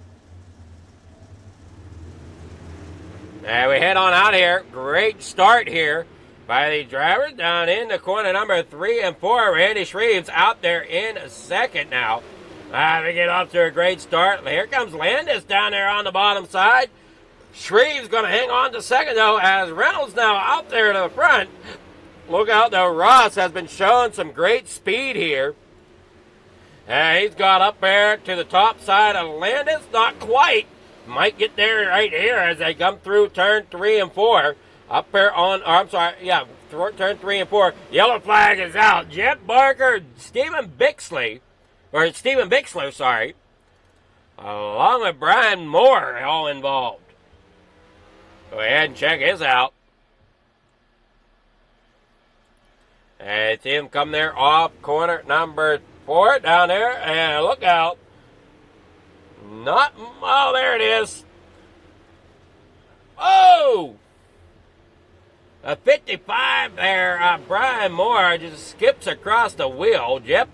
And we head on out here. Great start here by the drivers down in the corner number 3 and 4. Randy Shreves out there in second now. We get off to a great start. Here comes Landis down there on the bottom side. Shreve's going to hang on to second, though, as Reynolds now out there to the front. Look out, though. Ross has been showing some great speed here. And he's got up there to the top side of Landis. Not quite. Might get there right here as they come through turn 3 and 4. Up there on, turn 3 and 4. Yellow flag is out. Jeff Barker, Stephen Bixler, along with Brian Moore, all involved. Go ahead and check his out. And it's him come there off corner number 4 down there. And look out. There it is. Oh! A 55 there. Brian Moore just skips across the wheel. Jeff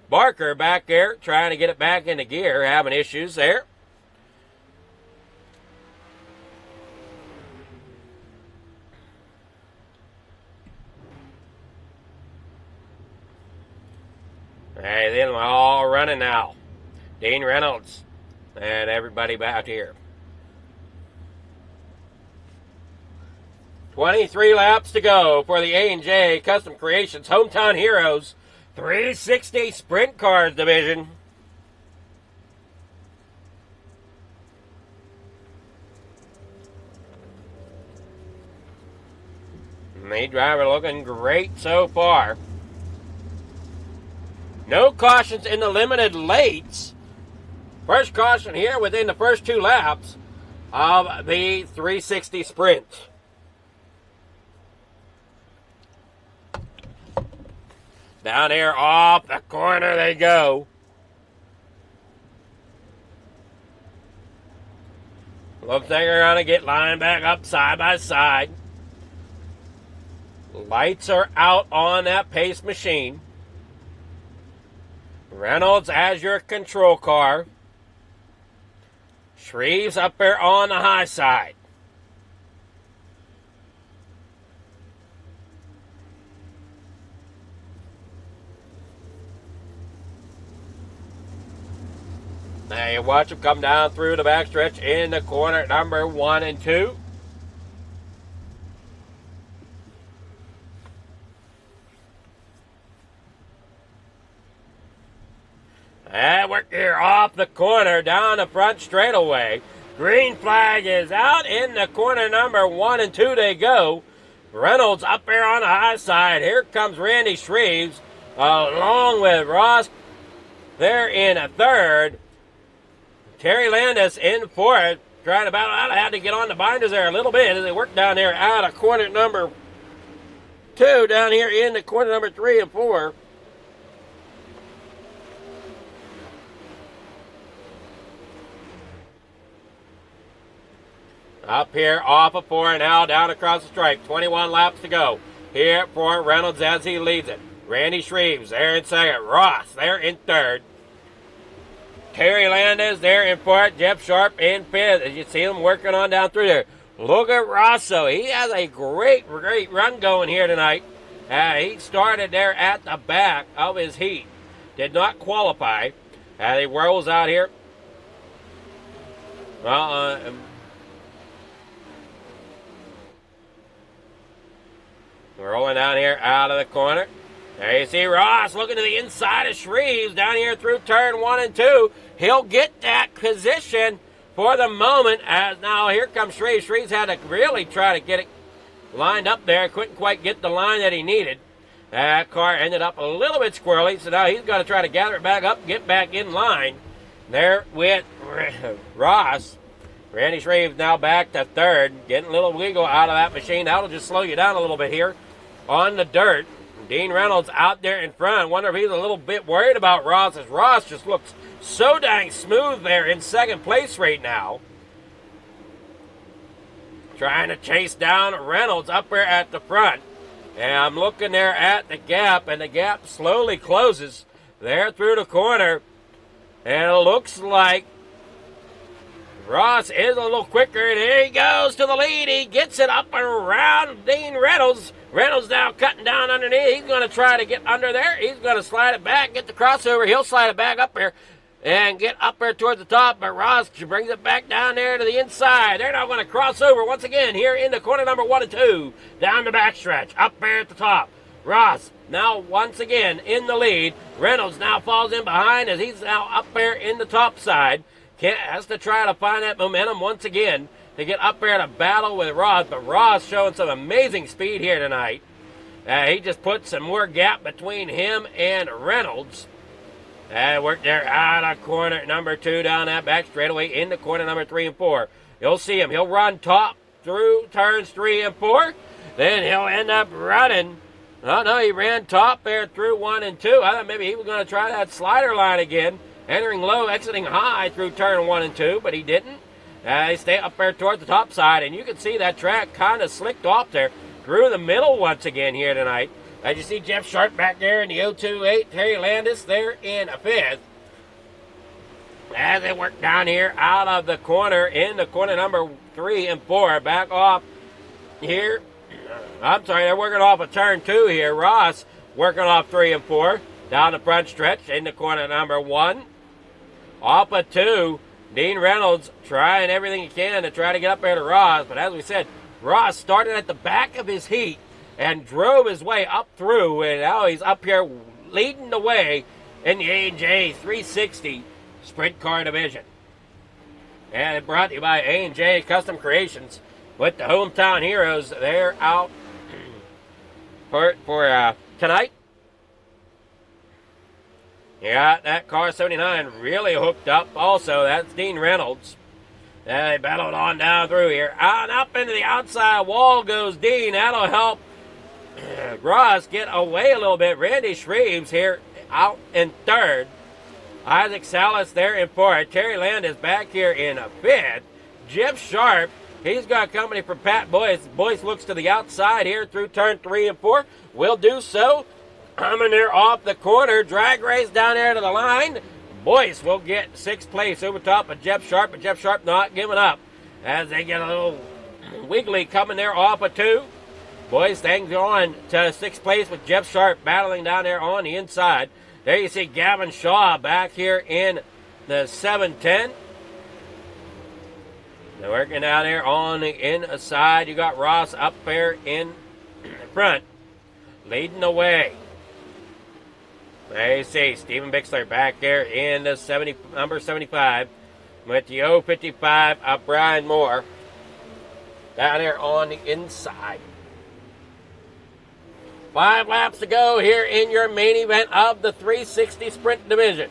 Barker back there trying to get it back into gear, having issues there. Hey, then we're all running now. Dean Reynolds and everybody back here. 23 laps to go for the A&J Custom Creations Hometown Heroes 360 Sprint Cars Division. Lead driver looking great so far. No cautions in the limited lates. First caution here within the first 2 laps of the 360 Sprint. Down here off the corner they go. Looks like they're going to get lined back up side by side. Lights are out on that pace machine. Reynolds as your control car. Shreves up there on the high side. Now you watch him come down through the backstretch in the corner number 1 and 2. And we're here off the corner down the front straightaway. Green flag is out in the corner number 1 and 2 they go. Reynolds up there on the high side. Here comes Randy Shreves along with Ross. They're in a third. Terry Landis in fourth. Trying to battle out. I had to get on the binders there a little bit as they work down there out of corner number 2 down here in the corner number 3 and 4. Up here off of 4 now down across the stripe. 21 laps to go. Here for Reynolds as he leads it. Randy Shreves there in second. Ross there in third. Terry Landis there in fourth. Jeff Sharp in fifth. As you see them working on down through there. Look at Rosso. He has a great run going here tonight. He started there at the back of his heat. Did not qualify. He rolls out here. Rolling down here out of the corner. There you see Ross looking to the inside of Shreves down here through turn 1 and 2. He'll get that position for the moment as now here comes Shreves. Shreves had to really try to get it lined up there. Couldn't quite get the line that he needed. That car ended up a little bit squirrely, so now he's got to try to gather it back up, get back in line. There with Ross. Randy Shreves now back to third. Getting a little wiggle out of that machine. That'll just slow you down a little bit here on the dirt. Dean Reynolds out there in front. Wonder if he's a little bit worried about Ross, as Ross just looks so dang smooth there in second place right now. Trying to chase down Reynolds up there at the front. And I'm looking there at the gap, and the gap slowly closes there through the corner. And it looks like Ross is a little quicker, and here he goes to the lead. He gets it up and around Dean Reynolds. Reynolds now cutting down underneath. He's going to try to get under there. He's going to slide it back, get the crossover. He'll slide it back up here and get up there towards the top, but Ross brings it back down there to the inside. They're now going to cross over once again here in the corner number 1 and 2. Down the backstretch, up there at the top. Ross now once again in the lead. Reynolds now falls in behind as he's now up there in the top side. Has to try to find that momentum once again to get up there to battle with Ross. But Ross showing some amazing speed here tonight. He just put some more gap between him and Reynolds. Worked there out of corner number 2 down that back straightaway into corner number 3 and 4. You'll see him. He'll run top through turns 3 and 4. Then he'll end up running. No, he ran top there through 1 and 2. I thought maybe he was going to try that slider line again. Entering low, exiting high through turn 1 and 2, but he didn't. They stay up there towards the top side, and you can see that track kind of slicked off there through the middle once again here tonight. As you see Jeff Sharp back there in the 028, Terry Landis there in 5th. As they work down here out of the corner in the corner number 3 and 4, back off here. I'm sorry, they're working off a turn 2 here. Ross working off 3 and 4 down the front stretch in the corner number 1. Off of 2, Dean Reynolds trying everything he can to try to get up there to Ross, but as we said, Ross started at the back of his heat and drove his way up through, and now he's up here leading the way in the A&J 360 Sprint Car Division. And it brought to you by A&J Custom Creations with the hometown heroes. They're out for tonight. Yeah, that car 79 really hooked up also. That's Dean Reynolds. They battled on down through here. And up into the outside wall goes Dean. That'll help Ross get away a little bit. Randy Shreves here out in 3rd. Isaac Salas there in 4th. Terry Landis back here in 5th. Jeff Sharp, he's got company for Pat Boyce. Boyce looks to the outside here through turn 3 and 4. Will do so. Coming there off the corner. Drag race down there to the line. Boyce will get 6th place over top of Jeff Sharp, but Jeff Sharp not giving up as they get a little wiggly coming there off of 2. Boyce hangs on to 6th place with Jeff Sharp battling down there on the inside. There you see Gavin Shaw back here in the 710. They're working down there on the inside. You got Ross up there in front, leading the way. There you see Stephen Bixler back there in the number 75 with the 055 of Brian Moore down there on the inside. 5 laps to go here in your main event of the 360 Sprint Division.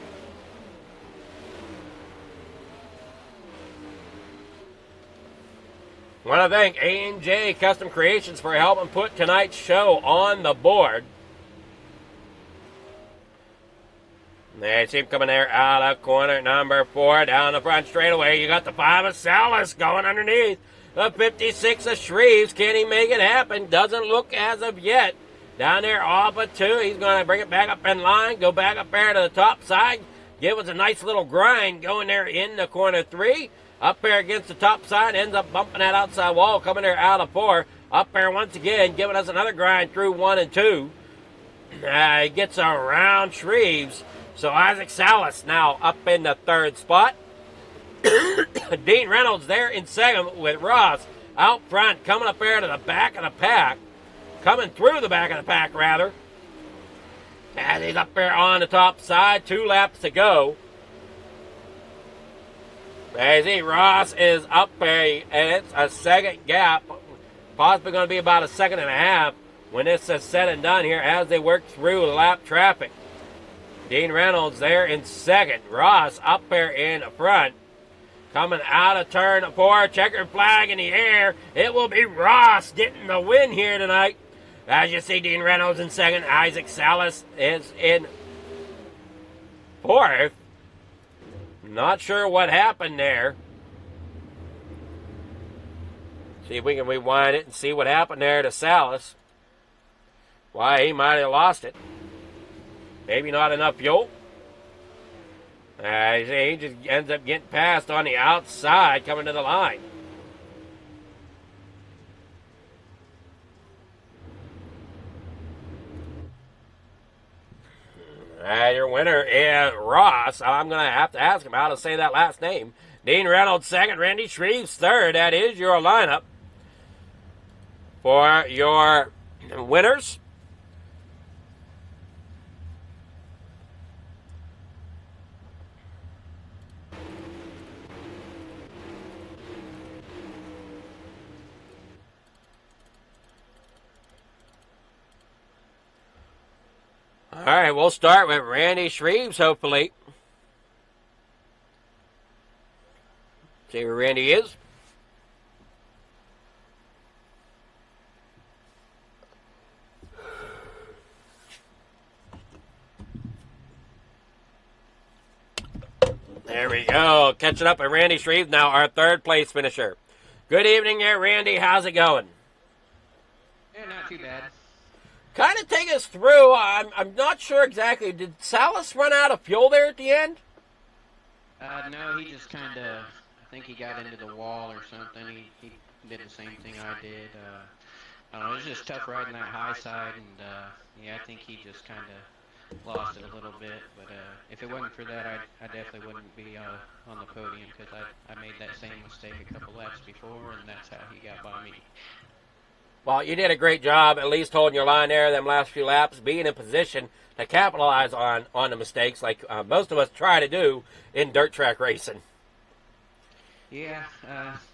I want to thank A&J Custom Creations for helping put tonight's show on the board. There you see him coming there out of corner number 4 down the front straightaway. You got the 5 of Salas going underneath. The 56 of Shreves. Can he make it happen? Doesn't look as of yet. Down there off of 2. He's going to bring it back up in line. Go back up there to the top side. Give us a nice little grind going there in the corner 3. Up there against the top side. Ends up bumping that outside wall. Coming there out of 4. Up there once again. Giving us another grind through 1 and 2. He gets around Shreves. So Isaac Salas now up in the 3rd spot. Dean Reynolds there in 2nd with Ross out front. Coming up there to the back of the pack. Coming through the back of the pack, rather. As he's up there on the top side. 2 laps to go. As he Ross is up there, and it's a 2nd gap. Possibly going to be about a 2.5 seconds when this is said and done here as they work through lap traffic. Dean Reynolds there in 2nd. Ross up there in front. Coming out of turn 4. Checkered flag in the air. It will be Ross getting the win here tonight. As you see, Dean Reynolds in 2nd. Isaac Salas is in 4th. Not sure what happened there. See if we can rewind it and see what happened there to Salas. Why he might have lost it. Maybe not enough fuel. He just ends up getting passed on the outside coming to the line. Your winner is Ross. I'm going to have to ask him how to say that last name. Dean Reynolds 2nd, Randy Shreves 3rd. That is your lineup for your winners. All right, we'll start with Randy Shreves, hopefully. See where Randy is. There we go. Catching up with Randy Shreve, now our third place finisher. Good evening there, Randy. How's it going? Yeah, not too bad. Kind of take us through. I'm not sure exactly. Did Salas run out of fuel there at the end? No, he just kind of, I think he got into the wall or something. He did the same thing I did. I don't know, it was just tough riding that high side, and yeah, I think he just kind of lost it a little bit. But if it wasn't for that, I definitely wouldn't be on the podium, because I made that same mistake a couple laps before, and that's how he got by me. Well, you did a great job at least holding your line there them last few laps, being in position to capitalize on the mistakes like most of us try to do in dirt track racing. Yeah,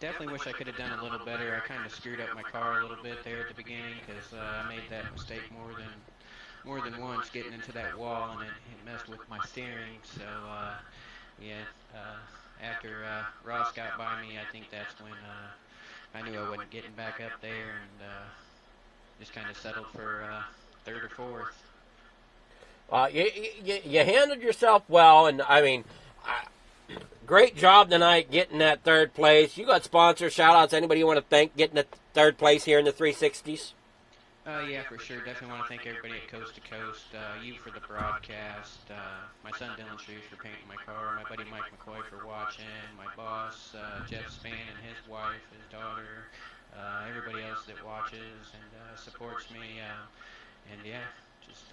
definitely wish I could have done a little better. I kind of screwed up my car a little bit there at the beginning, because I made that mistake more than once getting into that wall, and it messed with my steering. So yeah, after Ross got by me, I think that's when I knew I wasn't getting back up there, and just kind of settled for third or fourth. You handled yourself well, and I mean, great job tonight getting that third place. You got sponsor shout-outs. Anybody you want to thank getting the third place here in the 360s? Yeah, for sure. Definitely want to thank everybody at Coast to Coast, you for the broadcast, my son Dylan Shoes for painting my car, my buddy Mike McCoy for watching, my boss Jeff Span and his wife, his daughter, everybody else that watches and supports me, and yeah, just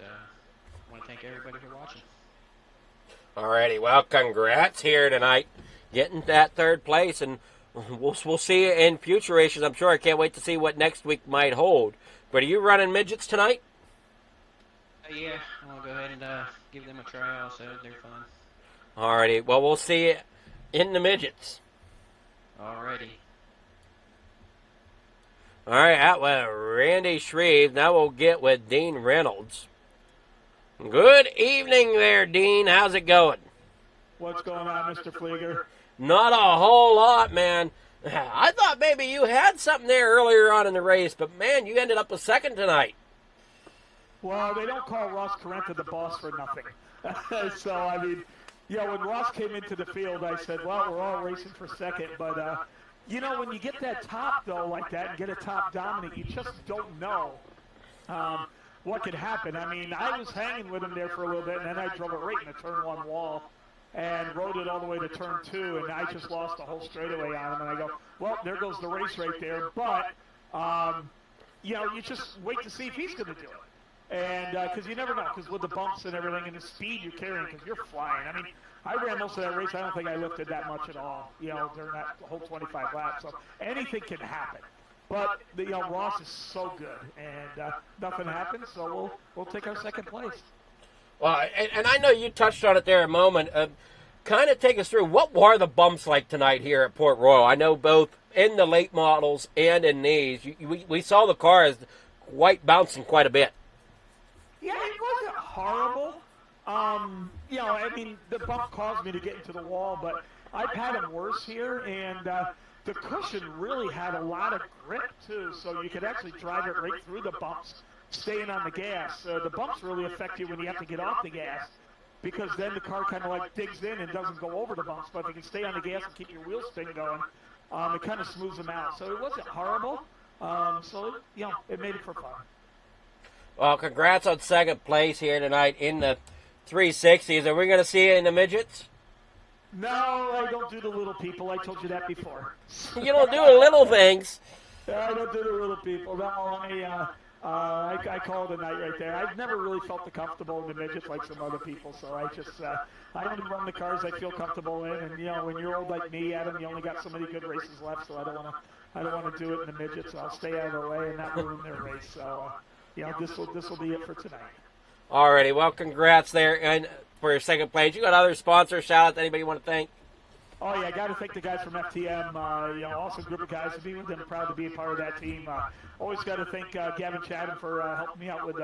want to thank everybody for watching. Alrighty, well, congrats here tonight, getting that third place, and we'll see you in future races. I'm sure I can't wait to see what next week might hold. But are you running midgets tonight? Yeah, I'll go ahead and give them a try also. They're fun. Alrighty, well, we'll see you in the midgets. Alrighty. Alright, out with Randy Shreve. Now we'll get with Dean Reynolds. Good evening there, Dean. How's it going? What's going on, Mr. Flieger? Not a whole lot, man. I thought maybe you had something there earlier on in the race, but, man, you ended up a second tonight. Well, they don't call Ross Carenta the boss for nothing. So, I mean, yeah, when Ross came into the field, I said, well, we're all racing for second. But, you know, when you get that top, though, like that, and get a top dominant, you just don't know what could happen. I mean, I was hanging with him there for a little bit, and then I drove it right in the turn one wall and rode it all the way to turn two, and I just lost the whole straightaway on him. And I go, well, there goes the race right there. But, you know, you just wait to see if he's going to do it. And because you never know, because with the bumps and everything and the speed you're carrying, because you're flying. I mean, I ran most of that race. I don't think I lifted that much at all, you know, during that whole 25 laps. So anything can happen. But, you know, Ross is so good, and nothing happened, so we'll take our second place. Well, and I know you touched on it there a moment. Kind of take us through, what were the bumps like tonight here at Port Royal? I know both in the late models and in these. We saw the cars bouncing quite a bit. Yeah, it wasn't horrible. You know, I mean, the bump caused me to get into the wall, but I've had them worse here, and the cushion really had a lot of grip, too, so you could actually drive it right through the bumps, staying on the gas. The bumps really affect you when you have to get off the gas, because then the car kind of like digs in and doesn't go over the bumps. But if you can stay on the gas and keep your wheel spin going, it kind of smooths them out. So it wasn't horrible. So, you know, it made it for fun. Well, congrats on second place here tonight in the 360s. Are we going to see you in the midgets? No, I don't do the little people. I told you that before. You don't do the little things. I don't do the little people. No, I call it a night right there. I've never really felt comfortable in the midgets like some other people, so I just I only run the cars I feel comfortable in. And you know, when you're old like me, Adam, you only got so many good races left, so I don't want to do it in the midgets. So I'll stay out of the way and not ruin their race. So you know, this will be it for tonight. Alrighty, well, congrats there and for your second place. You got other sponsors, shout-outs, anybody you want to thank? Oh, yeah, I got to thank the guys from FTM. You know, awesome group of guys to be with them. Proud to be a part of that team. Always got to thank Gavin Chatham for helping me out with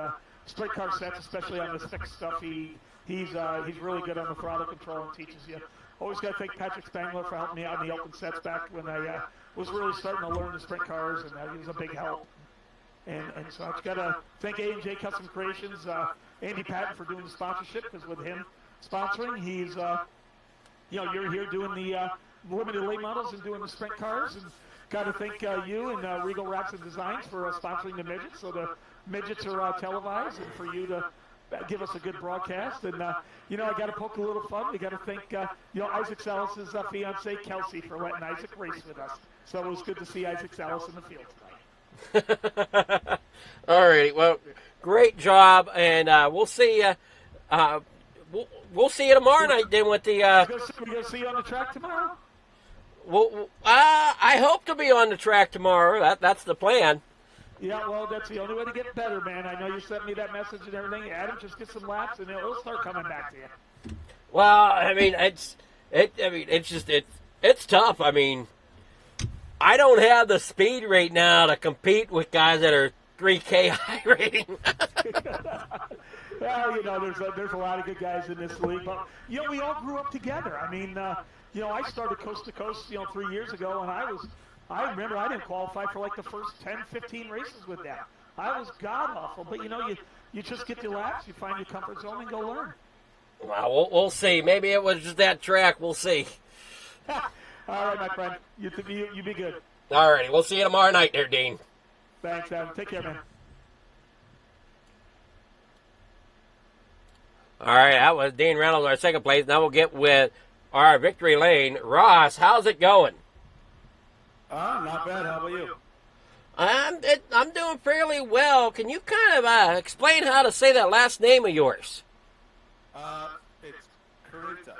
sprint car sets, especially on this fixed stuff. He's really good on the throttle control and teaches you. Always got to thank Patrick Spangler for helping me out in the open sets back when I was really starting to learn the sprint cars, and he was a big help. And so I've got to thank A&J Custom Creations, Andy Patton for doing the sponsorship, because with him sponsoring, you're here doing the limited late models and doing the sprint cars, and got to thank you and Regal Wraps and Designs for sponsoring the midgets. So the midgets are televised, and for you to give us a good broadcast. And I got to poke a little fun. We got to thank Isaac Salas' fiance Kelsey for letting Isaac race with us. So it was good to see Isaac Salas in the field tonight. All right. Well, great job, and we'll see. We'll see you tomorrow night then with the. We're gonna see you on the track tomorrow. Well, I hope to be on the track tomorrow. That's the plan. Yeah, well, that's the only way to get better, man. I know you sent me that message and everything. Adam, just get some laps, and it'll start coming back to you. Well, I mean, it's tough. I mean, I don't have the speed right now to compete with guys that are 3K high rating. Well, there's a lot of good guys in this league, but we all grew up together. I mean, I started coast to coast, 3 years ago, and I remember I didn't qualify for like the first 10, 15 races with them. I was god awful, but you just get your laps, you find your comfort zone, and go learn. Well, we'll see. Maybe it was just that track. We'll see. All right, my friend. You be good. All righty. We'll see you tomorrow night there, Dean. Thanks, Adam. Take care, man. All right, that was Dean Reynolds, our second place. Now we'll get with our victory lane. Ross, how's it going? Not bad. How about you? I'm doing fairly well. Can you kind of explain how to say that last name of yours? It's Corinta.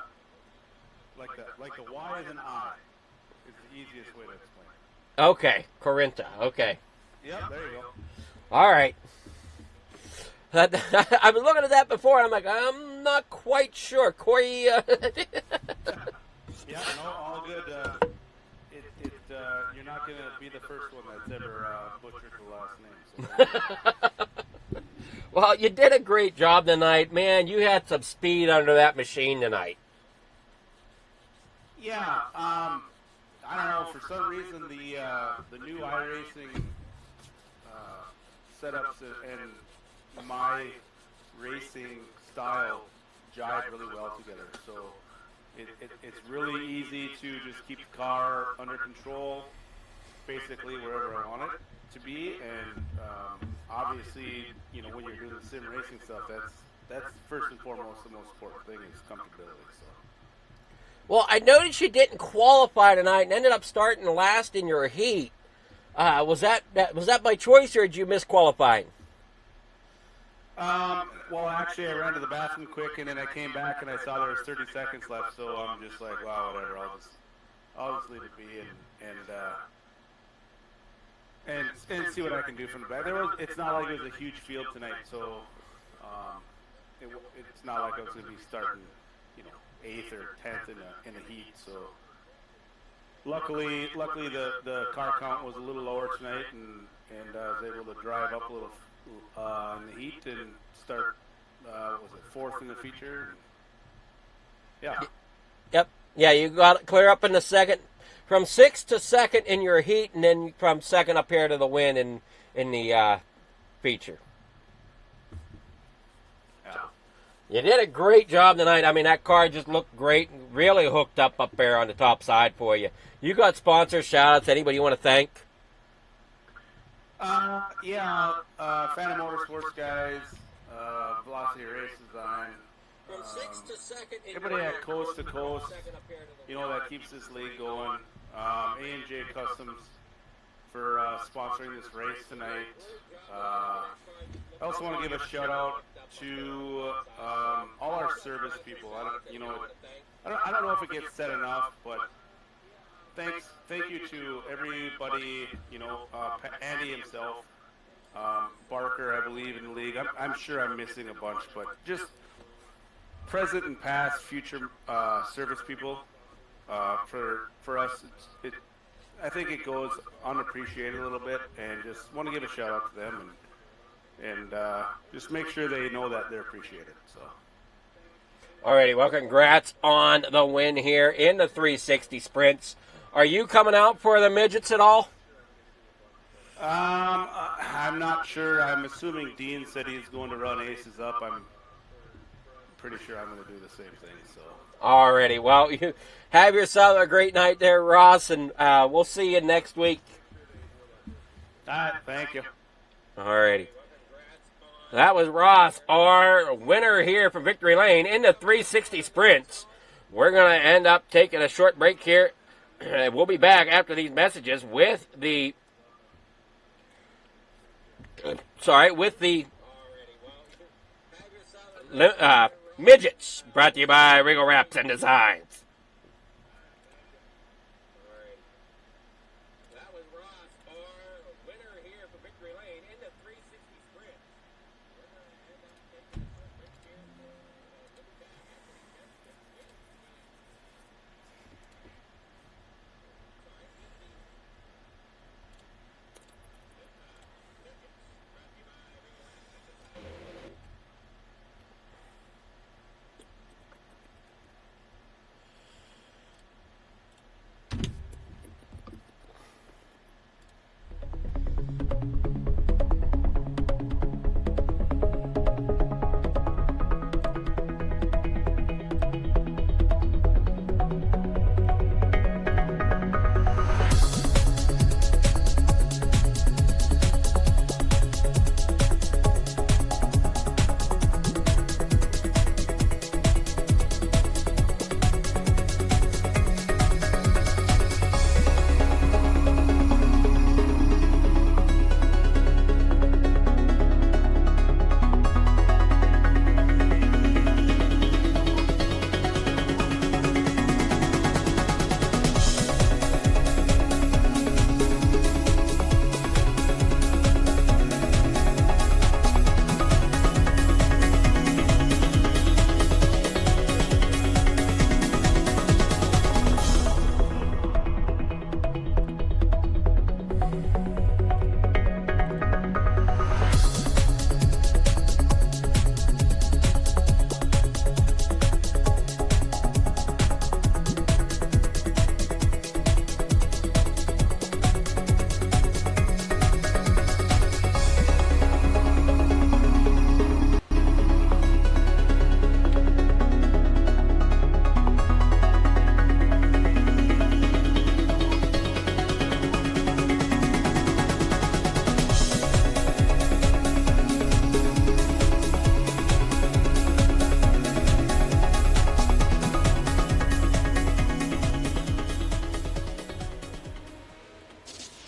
Like the Y is an I. It's the easiest way to explain it. Okay, Corinta. Okay. Yep, there you go. All right. I've been looking at that before, and I'm like, I'm not quite sure. Corey. Yeah, no, all good. You're not going to be the first one that's ever butchered the last name. So. Well, you did a great job tonight, man. You had some speed under that machine tonight. Yeah, I don't know. For some reason, the new iRacing setups and my racing style jive really well together. So it's really easy to just keep the car under control, basically wherever I want it to be. And obviously, when you're doing the sim racing stuff, that's first and foremost the most important thing is comfortability. So. Well, I noticed you didn't qualify tonight and ended up starting last in your heat. Was that by choice, or did you miss qualifying? Well, actually, I ran to the bathroom quick, and then I came back and I saw there was 30 seconds left. So I'm just like, wow, whatever. I'll just leave it be and see what I can do from the back. It's not like it was a huge field tonight, so it's not like I was going to be starting, 8th or 10th in the heat. So luckily the car count was a little lower tonight, and I was able to drive up a little in the heat and start. Was it 4th in the feature? Yeah. Yep. Yeah, you got it clear up in the second, from 6th to 2nd in your heat, and then from 2nd up here to the win in the feature. You did a great job tonight. I mean, that car just looked great and really hooked up there on the top side for you. You got sponsors, shout-outs, anybody you want to thank? Phantom Motorsports guys, Velocity Race Design. From 6th to 2nd. Everybody at Coast to Coast, that keeps this league going. A&J Customs for sponsoring this race tonight. I also want to give a shout out to all our service people. I don't know if it gets said enough, but thank you to everybody. Andy himself, Barker, I believe in the league. I'm sure I'm missing a bunch, but just present and past, future service people for us. I think it goes unappreciated a little bit, and just want to give a shout out to them and just make sure they know that they're appreciated. So. Alrighty, well, congrats on the win here in the 360 sprints. Are you coming out for the midgets at all? I'm not sure. I'm assuming Dean said he's going to run Aces up. I'm pretty sure I'm going to do the same thing. So. Alrighty, well, you have yourself a great night there, Ross, and we'll see you next week. All right, thank you. Alrighty. That was Ross, our winner here from Victory Lane in the 360 sprints. We're going to end up taking a short break here. We'll be back after these messages with the midgets, brought to you by Regal Wraps and Designs. That was Ross, our winner here from Victory Lane in the 360 sprint. We're going to end up taking a short break here. We'll be back after these messages.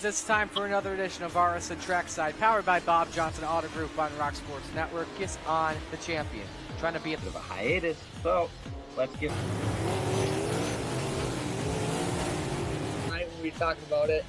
It's time for another edition of RSN Trackside, powered by Bob Johnson Auto Group on Rock Sports Network. Kiss on the champion. Trying to be a bit of a hiatus, so let's get. Tonight we talked about it.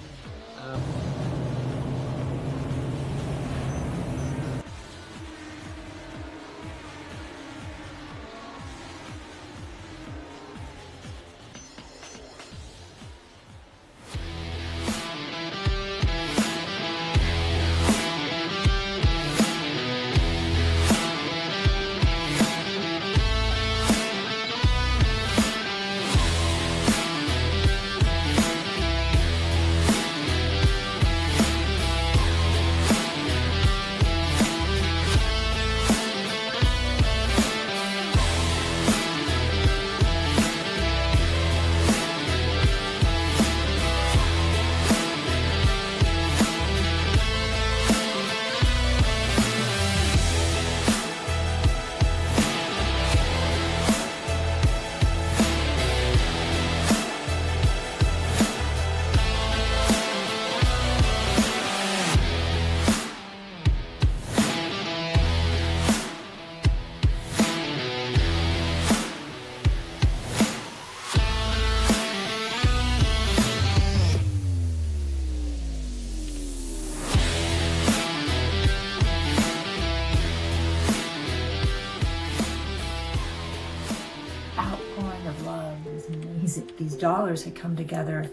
These dollars had come together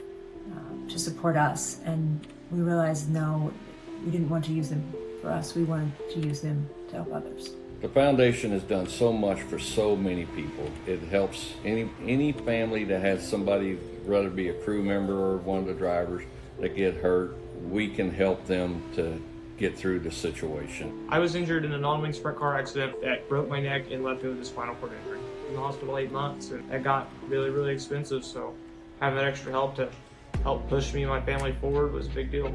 to support us, and we realized no, we didn't want to use them for us. We wanted to use them to help others. The foundation has done so much for so many people. It helps any family that has somebody, whether it be a crew member or one of the drivers, that get hurt. We can help them to get through the situation. I was injured in a non-wing sprint car accident that broke my neck and left me with a spinal cord injury. In the hospital 8 months, and that got really, really expensive, so having that extra help to help push me and my family forward was a big deal.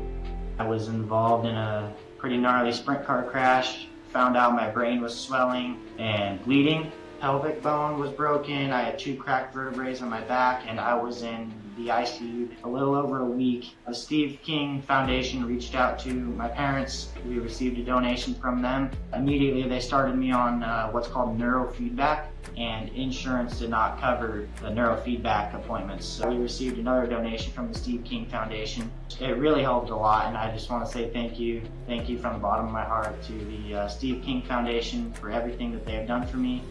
I was involved in a pretty gnarly sprint car crash, found out my brain was swelling and bleeding. Pelvic bone was broken, I had 2 cracked vertebrae on my back, and I was in the ICU a little over a week. The Steve King Foundation reached out to my parents. We received a donation from them. Immediately they started me on what's called neurofeedback, and insurance did not cover the neurofeedback appointments. So we received another donation from the Steve King Foundation. It really helped a lot, and I just want to say thank you. Thank you from the bottom of my heart to the Steve King Foundation for everything that they have done for me.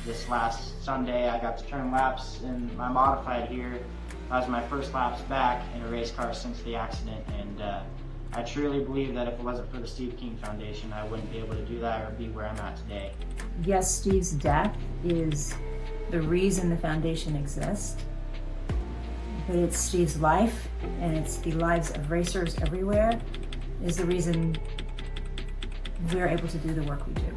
This last Sunday, I got to turn laps in my modified here. That was my first laps back in a race car since the accident, and I truly believe that if it wasn't for the Steve King Foundation, I wouldn't be able to do that or be where I'm at today. Yes, Steve's death is the reason the foundation exists, but it's Steve's life, and it's the lives of racers everywhere, is the reason we're able to do the work we do.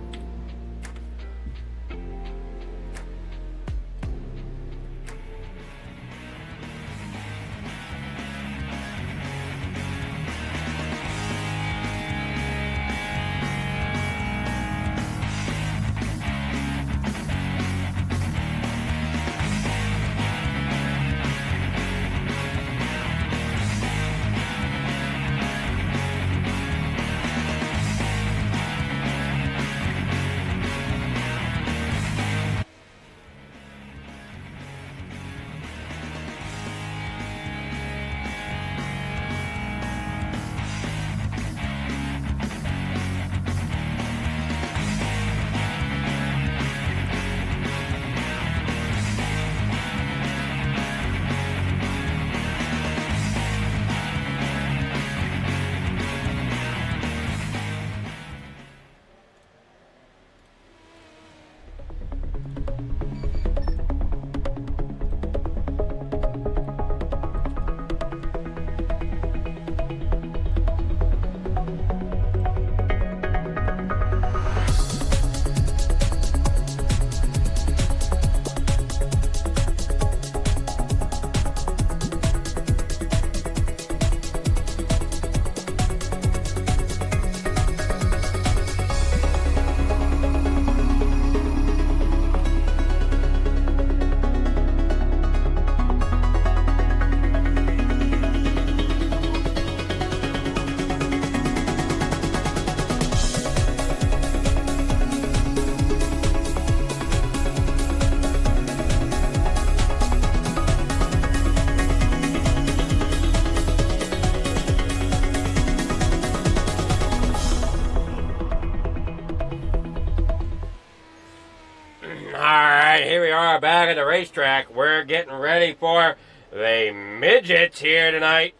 Here we are back at the racetrack. We're getting ready for the midgets here tonight.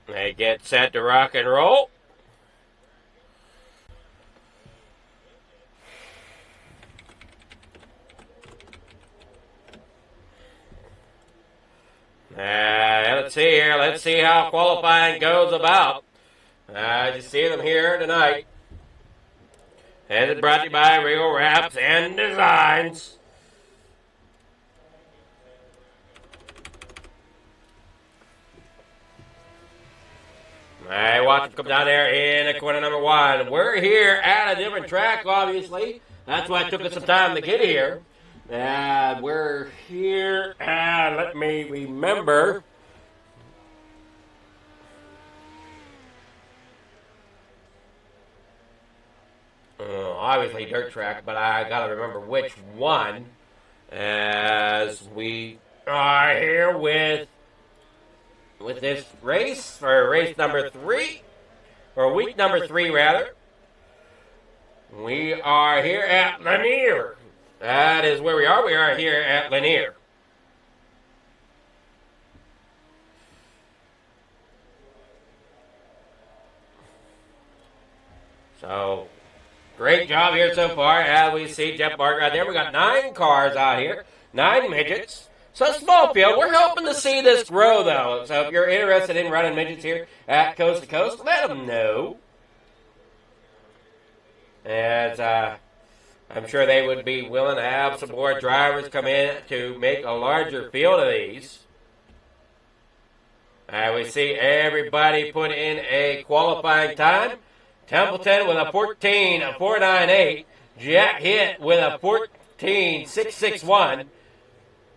They get set to rock and roll. Let's see here. Let's see how qualifying goes about. You see them here tonight. And it's brought to you by Real Wraps and Designs. Watch them come down there in corner number 1. We're here at a different track, obviously. That's why it took us some time to get here. We're here at, let me remember. Obviously dirt track, but I gotta remember which one. As we are here with this race, for race number 3, or week number 3 rather. We are here at Lanier. That is where we are. We are here at Lanier. So, great job here so far as we see Jeff Barker out there. We got 9 cars out here, 9 midgets. So small field. We're hoping to see this grow, though. So if you're interested in running midgets here at Coast to Coast, let them know. As I'm sure they would be willing to have some more drivers come in to make a larger field of these. We see everybody put in a qualifying time. Templeton with a 14.498. Jack Hitt with a 14.661.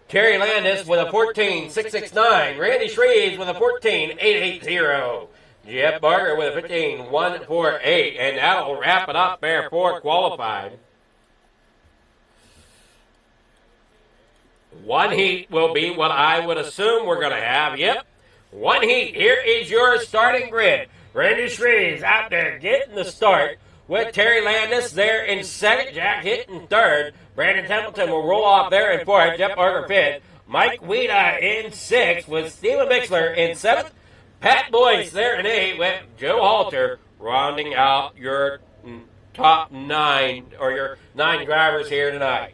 Terry Landis with a 14.669. Randy Shreves with a 14.880. Jeff Barker with a 15.148. And that'll wrap it up there for qualifying. One heat will be what I would assume we're going to have. Yep, one heat. Here is your starting grid. Randy Shreves out there getting the start with Terry Landis there in second. Jack Hitt in third. Brandon Templeton will roll off there in fourth. Jeff Barker fifth. Mike Weeda in sixth with Steven Bixler in seventh. Pat Boyce there in eighth with Joe Halter rounding out your top 9 or your 9 drivers here tonight.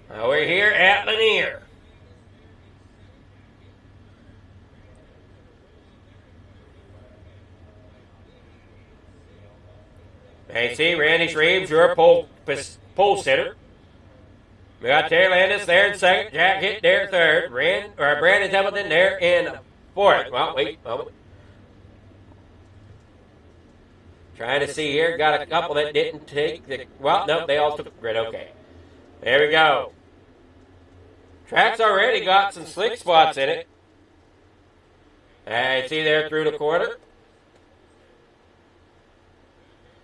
We're here at Lanier. And see Randy Shreves, your pole sitter. We got Terry Landis there in second. Jack Hitt there third. Brandon Templeton there in fourth. Well, wait a moment. Trying to see here. Got a couple that didn't take the... Well, no, they all took the grid. Okay. There we go. Track's already got some slick spots in it. And see there through the corner.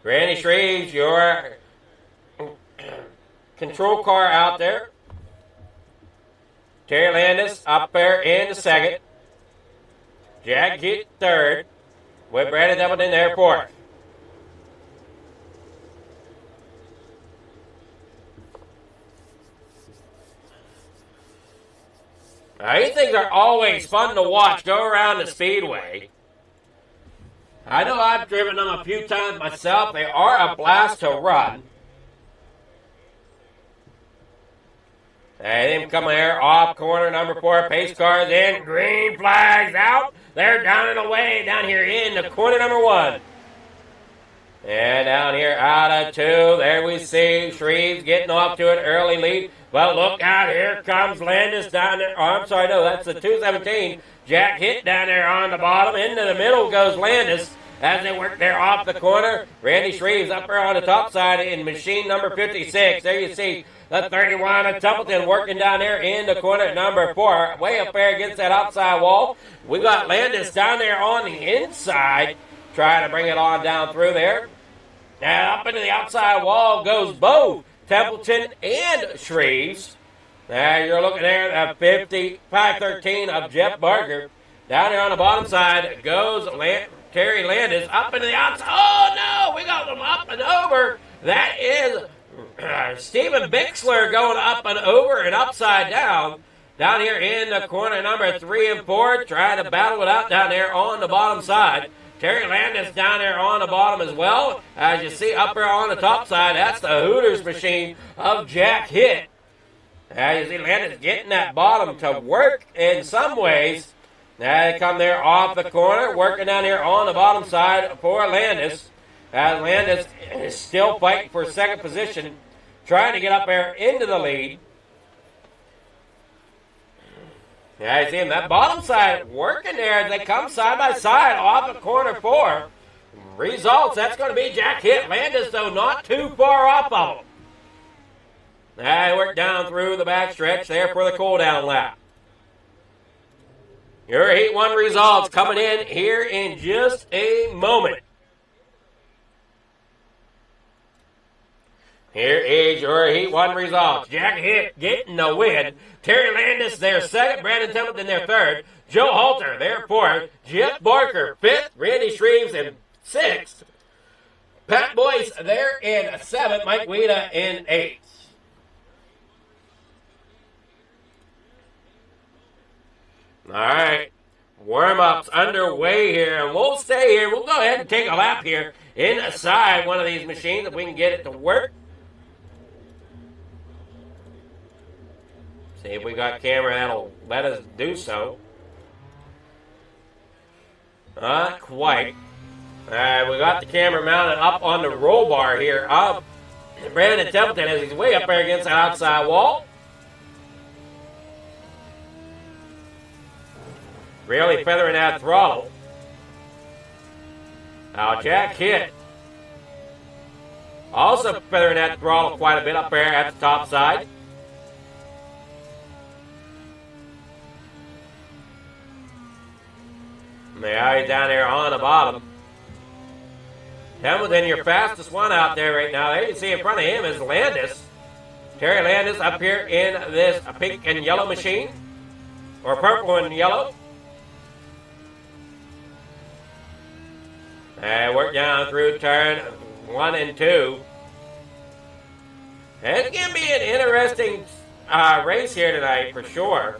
Randy Shreves, your control car out there. Terry Landis up there in the second. Jack Hitt third. With Brandon Templeton there fourth. Now, these things are always fun to watch go around the speedway. I know I've driven them a few times myself. They are a blast to run. And them coming here off corner number 4. Pace cars in. Green flags out. They're down and away down here in the corner number 1. And down here out of 2. There we see Shreves getting off to an early lead. But look out, here comes Landis down there. Oh, I'm sorry, no, that's the 217. Jack Hitt down there on the bottom. Into the middle goes Landis as they work there off the corner. Randy Shreves up there on the top side in machine number 56. There you see the 31 of Templeton working down there in the corner at number 4. Way up there against that outside wall. We got Landis down there on the inside trying to bring it on down through there. Now up into the outside wall goes both Templeton and Shreves. Now you're looking there at 55-13 of Jeff Barker. Down there on the bottom side goes Terry Landis up into the outside. Oh no, we got them up and over. That is Steven Bixler going up and over and upside down. Down here in the corner number 3 and 4, trying to battle it out down there on the bottom side. Terry Landis down there on the bottom as well. As you see up there on the top side, that's the Hooters machine of Jack Hitt. As you see Landis getting that bottom to work in some ways. Now they come there off the corner, working down here on the bottom side for Landis. As Landis is still fighting for second position, trying to get up there into the lead. Yeah, you see him, that bottom side working there as they come side by side off of corner 4. Results, that's going to be Jack Hitt. Landis, though, not too far off of him. Now he worked down through the backstretch there for the cool-down lap. Your Heat 1 results coming in here in just a moment. Here is your Heat 1 results. Jack Hitt getting the win. Terry Landis there second. Brandon Templeton there third. Joe Halter there fourth. Jeff Barker fifth. Randy Shreves in sixth. Pat Boyce there in seventh. Mike Weeda in eighth. All right. Warm-ups underway here, and we'll stay here. We'll go ahead and take a lap here inside one of these machines if we can get it to work. See if we got camera that'll let us do so. Not quite. Alright, we got the camera mounted up on the roll bar here of Brandon Templeton as he's way up there against the outside wall. Really feathering that throttle. Now Jack Hitt also feathering that throttle quite a bit up there at the top side. Now he's down there on the bottom. Templeton, your fastest one out there right now. There you see in front of him is Landis. Terry Landis up here in this pink and yellow machine. Or purple and yellow. And work down through turn 1 and 2. And it's going to be an interesting race here tonight for sure.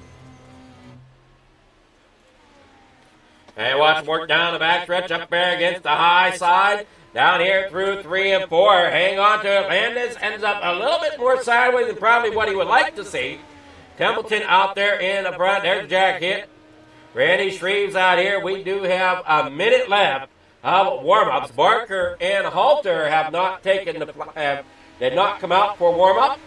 And watch him work down the backstretch up there against the high side. Down here through 3 and 4. Hang on to it. Landis ends up a little bit more sideways than probably what he would like to see. Templeton out there in the front. There's Jack Hitt. Randy Shreves out here. We do have a minute left of warm-ups. Barker and Halter have not taken the did not come out for warm-up.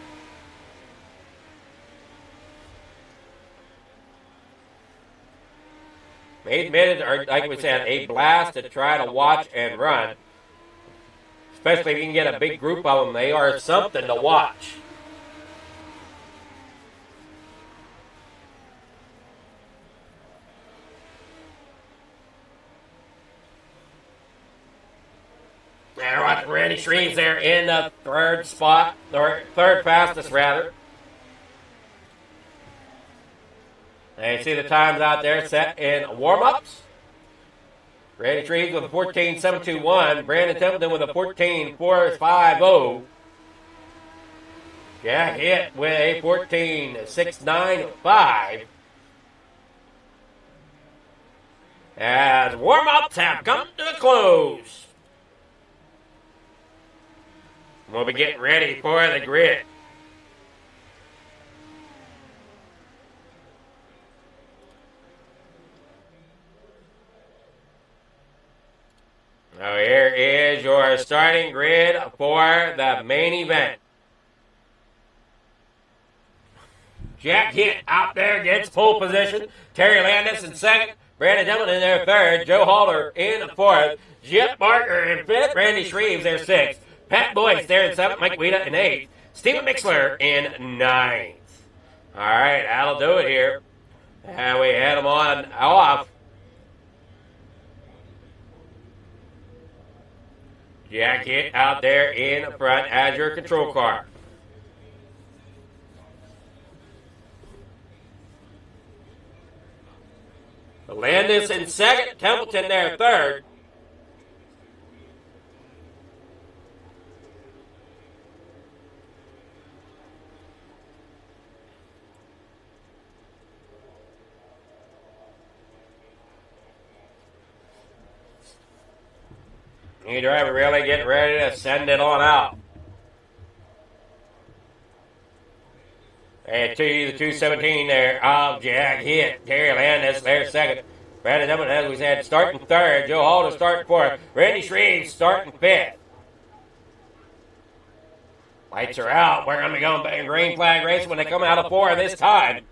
These minutes are, like we said, a blast to try to watch and run. Especially if you can get a big group of them. They are something to watch. There, watch Randy Shreves there in the third spot, or third fastest rather. And you see the times out there set in warm-ups. Randy Shreves with a 14.721. Brandon Templeton with a 14.450. Jack Hitt with a 14.695. As warm-ups have come to a close. We'll be getting ready for the grid. Now here is your starting grid for the main event. Jack Hitt out there gets pole position. Terry Landis in second. Brandon Templeton in their third. Joe Halter in fourth. Jeff Barker in fifth. Randy Shreves there sixth. Pat Boyce there in seventh. Mike Weeda in eighth. Stephen Mixler in ninth. All right, that'll do it here. And we had them on off. Jack Hitt out there in front as your control car. Landis in second, Templeton there third. New driver really getting ready to send it on out. And to the 217 there of Jack Hitt. Terry Landis there second. Brandon Templeton, as we said, starting third. Joe Halter starting fourth. Randy Shreves starting fifth. Lights are out. We're going to be going green flag race when they come out of four this time.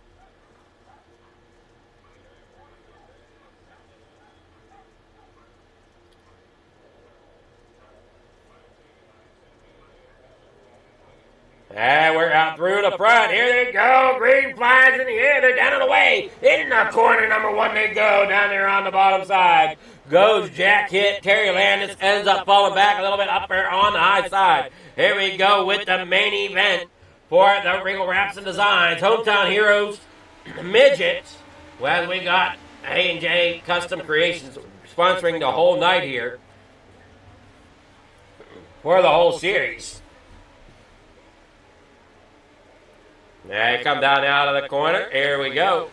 And we're out through the front. Here they go. Green flags in the air. They're down and away. In the corner, number one, they go. Down there on the bottom side goes Jack Hitt. Terry Landis ends up falling back a little bit up there on the high side. Here we go with the main event for the Regal Wraps and Designs. Hometown Heroes, Midgets. Well, we got A&J Custom Creations sponsoring the whole night here for the whole series. They come down out of the corner. Here we go.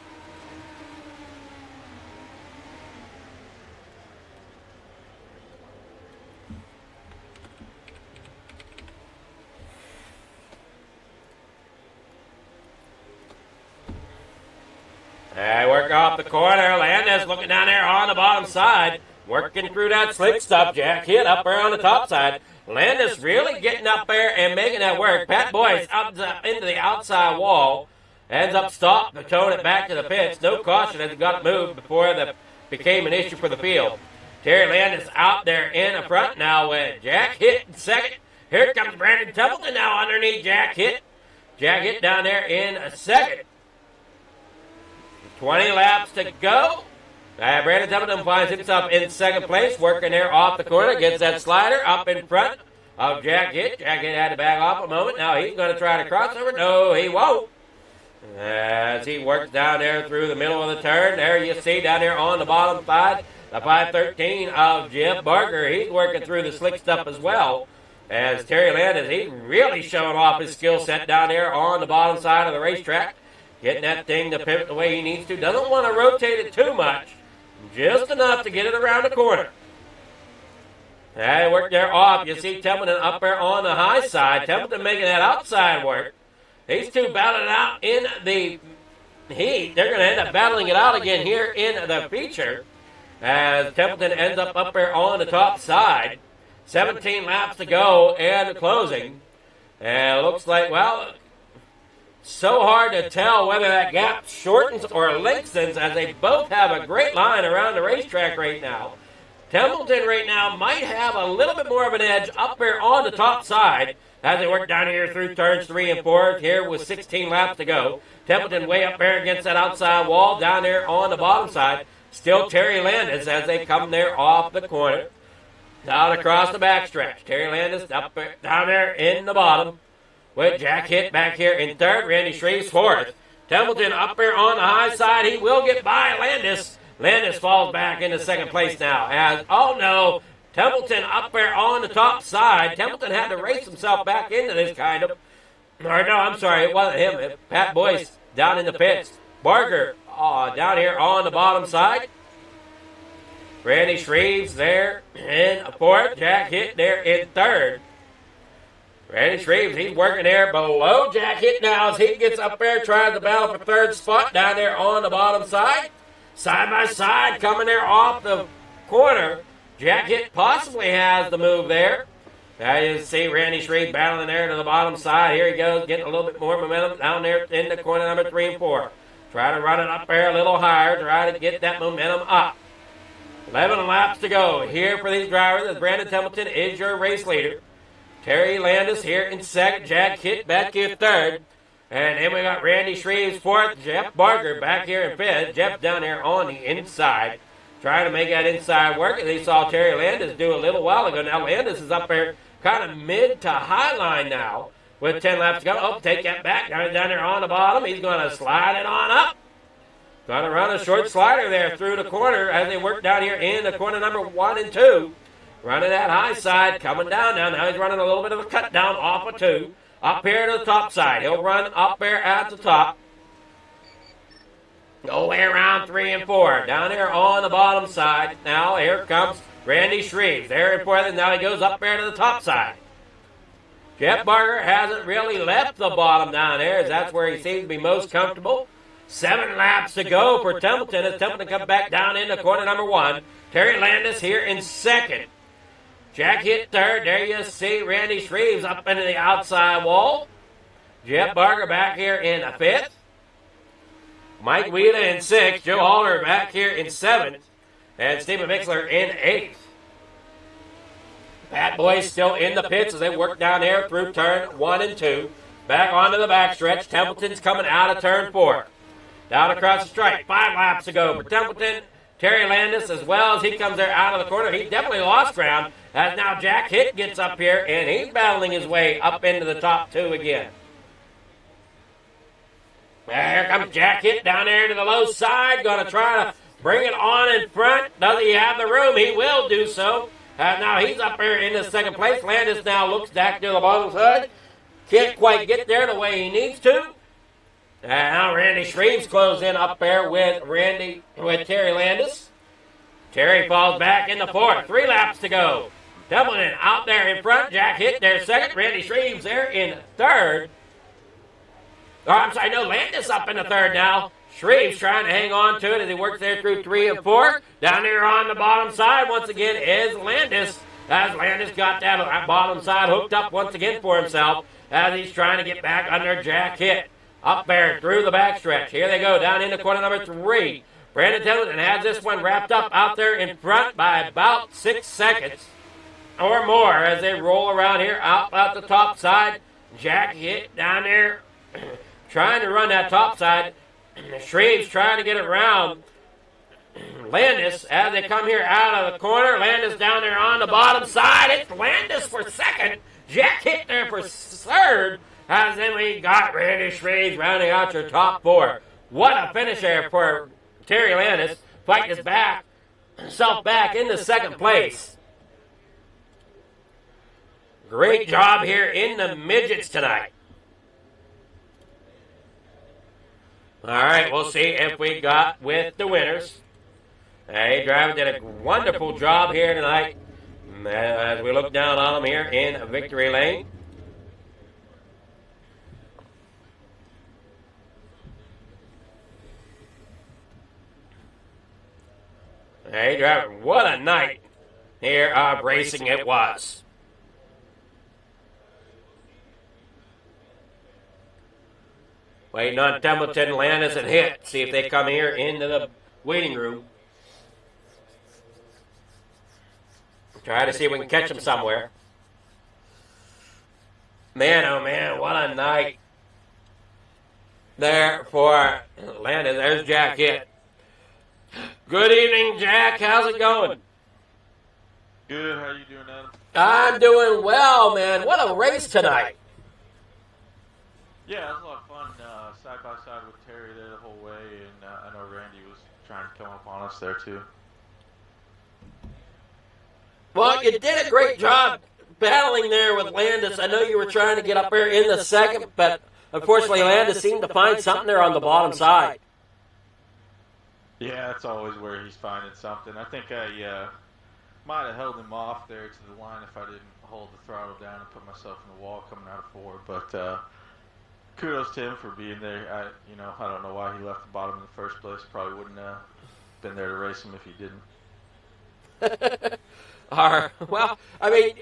looking down there on the bottom side, working through that slick stuff. Jack hit up there on the top side. Landis really getting up there and making that work. Pat Boyce up into the outside wall. Ends up stopping, towing it back to the pits. No caution as it got moved before it became an issue for the field. Terry Landis out there in the front now with Jack Hit in second. Here comes Brandon Templeton now underneath Jack Hit. Jack Hit down there in second. 20 laps to go. Brandon Templeton finds himself in second place, working there off the corner, gets that slider up in front of Jack Hit. Jack Hit had to back off a moment. Now he's going to try to cross over. No, he won't. As he works down there through the middle of the turn, there you see down there on the bottom side, the 513 of Jeff Barker. He's working through the slick stuff as well. As Terry Landis, he's really showing off his skill set down there on the bottom side of the racetrack. Getting that thing to pivot the way he needs to. Doesn't want to rotate it too much. Just enough to get it around the corner. They work there off. You see Templeton up there on the high side. Templeton making that outside work. These two battling out in the heat. They're going to end up battling it out again here in the feature. As Templeton ends up there on the top side. 17 laps to go and closing. And it looks like, well, so hard to tell whether that gap shortens or lengthens as they both have a great line around the racetrack right now. Templeton right now might have a little bit more of an edge up there on the top side as they work down here through turns 3 and 4 here with 16 laps to go. Templeton way up there against that outside wall down there on the bottom side. Still Terry Landis as they come there off the corner. Down across the backstretch. Terry Landis up there, down there in the bottom. With Jack Hit back here in third. Randy Shreves fourth. Templeton up there on the high side. He will get by Landis. Landis falls back into second place now. As, oh no, Templeton up there on the top side. Templeton had to race himself back into this kind of. Or no, I'm sorry, it wasn't him. Pat Boyce down in the pits. Barker down here on the bottom side. Randy Shreves there in fourth. Jack Hit there in third. Randy Shreves, he's working there below Jack Hit now as he gets up there, tries to battle for third spot down there on the bottom side. Side by side, coming there off the corner. Jack Hit possibly has the move there. Now you see Randy Shreves battling there to the bottom side. Here he goes, getting a little bit more momentum down there in the corner number 3 and 4. Try to run it up there a little higher, try to get that momentum up. 11 laps to go here for these drivers as Brandon Templeton is your race leader. Terry Landis here in second. Jack Hit back here third. And then we got Randy Shreves fourth. Jeff Barker back here in fifth. Jeff down there on the inside. Trying to make that inside work. And they saw Terry Landis do a little while ago. Now Landis is up there kind of mid to high line now. With 10 laps to go. Oh, take that back. Down there on the bottom. He's going to slide it on up. Going to run a short slider there through the corner as they work down here in the corner number 1 and 2. Running that high side, coming down now. Now he's running a little bit of a cut down off of 2. Up here to the top side. He'll run up there at the top. Go way around 3 and 4. Down here on the bottom side. Now here comes Randy Shreves. There in 4th, and now he goes up there to the top side. Jeff Barker hasn't really left the bottom down there, as that's where he seems to be most comfortable. 7 laps to go for Templeton as Templeton comes back down into corner number 1. Terry Landis here in second. Jack Hit third. There you see Randy Shreves up into the outside wall. Jeff Barker back here in 5th. Mike Wheeler in 6th. Joe Halter back here in 7th. And Stephen Mixler in 8th. Pat Boyce still in the pits as they work down here through turn 1 and 2. Back onto the backstretch. Templeton's coming out of turn 4. Down across the stripe. 5 laps to go for Templeton. Terry Landis, as well as he comes there out of the corner. He definitely lost ground. As now Jack Hit gets up here, and he's battling his way up into the top 2 again. There comes Jack Hit down there to the low side. Going to try to bring it on in front. Does he have the room? He will do so. Now he's up there in the second place. Landis now looks back to the bottom side. Can't quite get there the way he needs to. And now Randy Shreves closes in up there with Terry Landis. Terry falls back in the 4th. 3 laps to go. Templeton out there in front. Jack Hit there second. Randy Shreves there in 3rd. Oh, I'm sorry, no, Landis up in the 3rd now. Shreve's trying to hang on to it as he works there through 3 and 4. Down there on the bottom side, once again, is Landis. As Landis got that bottom side hooked up once again for himself as he's trying to get back under Jack Hitt. Up there through the backstretch. Here they go down into corner number 3. Brandon Templeton has this one wrapped up out there in front by about 6 seconds or more as they roll around here out the top side. Jack Hitt down there trying to run that top side. Shreve's trying to get around Landis as they come here out of the corner. Landis down there on the bottom side. It's Landis for second. Jack Hitt there for third. As then we got Randy Shreve rounding out your top 4. What a finish there for Terry Landis. Fighting himself back into second place. Great job here in the midgets tonight. All right, we'll see if we got with the winners. Hey, driver did a wonderful job here tonight as we look down on them here in victory lane. Hey, driver, what a night here of racing it was. Waiting on Templeton, Landis, and Hitt. See if they come here into the waiting room. Try to see if we can catch them somewhere. Man, oh man, what a night there for Landis. There's Jack Hitt. Good evening, Jack. How's it going? Good. How you doing, Adam? I'm doing well, man. What a race tonight. Yeah, it was a lot of fun. Side by side with Terry there the whole way, and I know Randy was trying to come up on us there too. Well, you did a great job battling there with Landis. I know you were trying to get up there in the second, but unfortunately Landis seemed to find something there on the bottom side. Yeah, that's always where he's finding something. I think I might have held him off there to the line if I didn't hold the throttle down and put myself in the wall coming out of 4. But kudos to him for being there. I don't know why he left the bottom in the first place. Probably wouldn't have been there to race him if he didn't. All right. Well, I mean,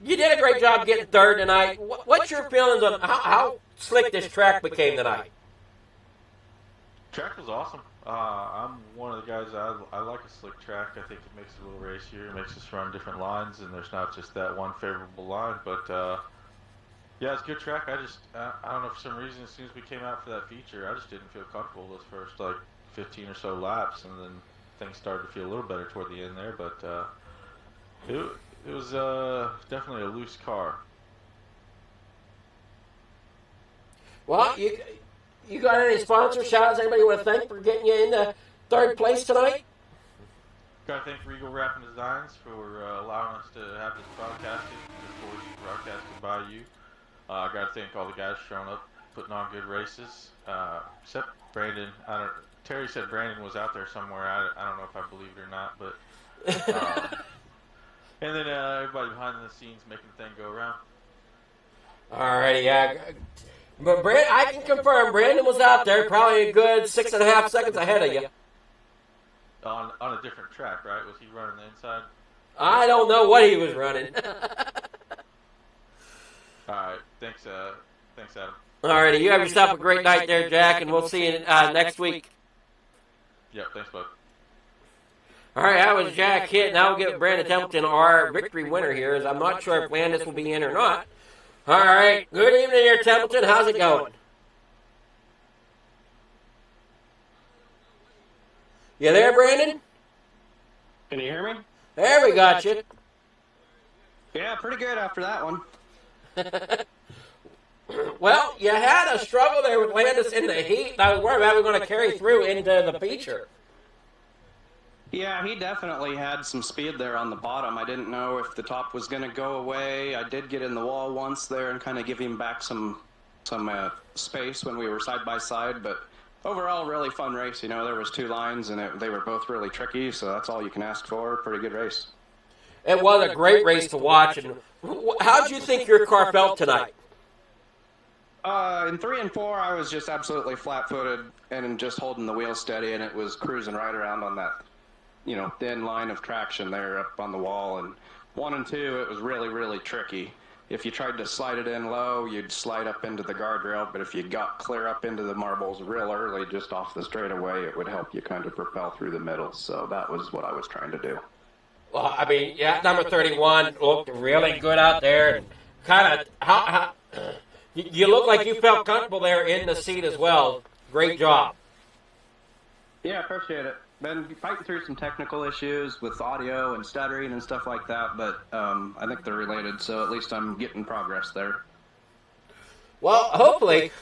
you did a great job getting third tonight. What's your feelings on how slick this track became tonight? Track was awesome. I'm one of the guys, I like a slick track. I think it makes it a little racier. It makes us run different lines, and there's not just that one favorable line. But, yeah, it's a good track. I don't know, for some reason, as soon as we came out for that feature, I just didn't feel comfortable those first, 15 or so laps, and then things started to feel a little better toward the end there. But it was definitely a loose car. Well, you got any sponsor shout-outs? Anybody you want to thank for getting you into third place tonight? Got to thank Regal Wrapping Designs for allowing us to have this broadcasted. Of course, broadcasted by you. I got to thank all the guys showing up, putting on good races. Except Brandon. Terry said Brandon was out there somewhere. I don't know if I believe it or not, but. And then everybody behind the scenes making the thing go around. All righty, yeah. But I can confirm Brandon was out there, probably a good 6.5 seconds ahead of you. On a different track, right? Was he running the inside? I don't know what he was running. All right, thanks Adam. All righty, you have yourself a great night there, Jack, and we'll see you next week. Yep, thanks, bud. All right, that was Jack Hitt. Now we'll give Brandon Templeton our victory winner here, as I'm not sure if Landis will be in or not. All right, good evening here, Templeton. How's it going? You there, Brandon? Can you hear me? There, we got you. Yeah, pretty good after that one. Well, you had a struggle there with Landis in the heat. I was worried about we were going to carry through into the feature. Yeah, he definitely had some speed there on the bottom. I didn't know if the top was going to go away. I did get in the wall once there and kind of give him back some space when we were side by side. But overall, really fun race. There was 2 lines and they were both really tricky, so that's all you can ask for. Pretty good race. It was a great race to watch. And how'd you think your car felt tonight? In 3 and 4, I was just absolutely flat-footed and just holding the wheel steady, and it was cruising right around on that, thin line of traction there up on the wall. And 1 and 2, it was really, really tricky. If you tried to slide it in low, you'd slide up into the guardrail, but if you got clear up into the marbles real early, just off the straightaway, it would help you kind of propel through the middle. So that was what I was trying to do. Well, I mean, yeah, number 31 looked really good out there, and kind of how you look like you felt comfortable there in the seat as well. Great job. Yeah, appreciate it. Been fighting through some technical issues with audio and stuttering and stuff like that, but I think they're related, so at least I'm getting progress there. Well, hopefully.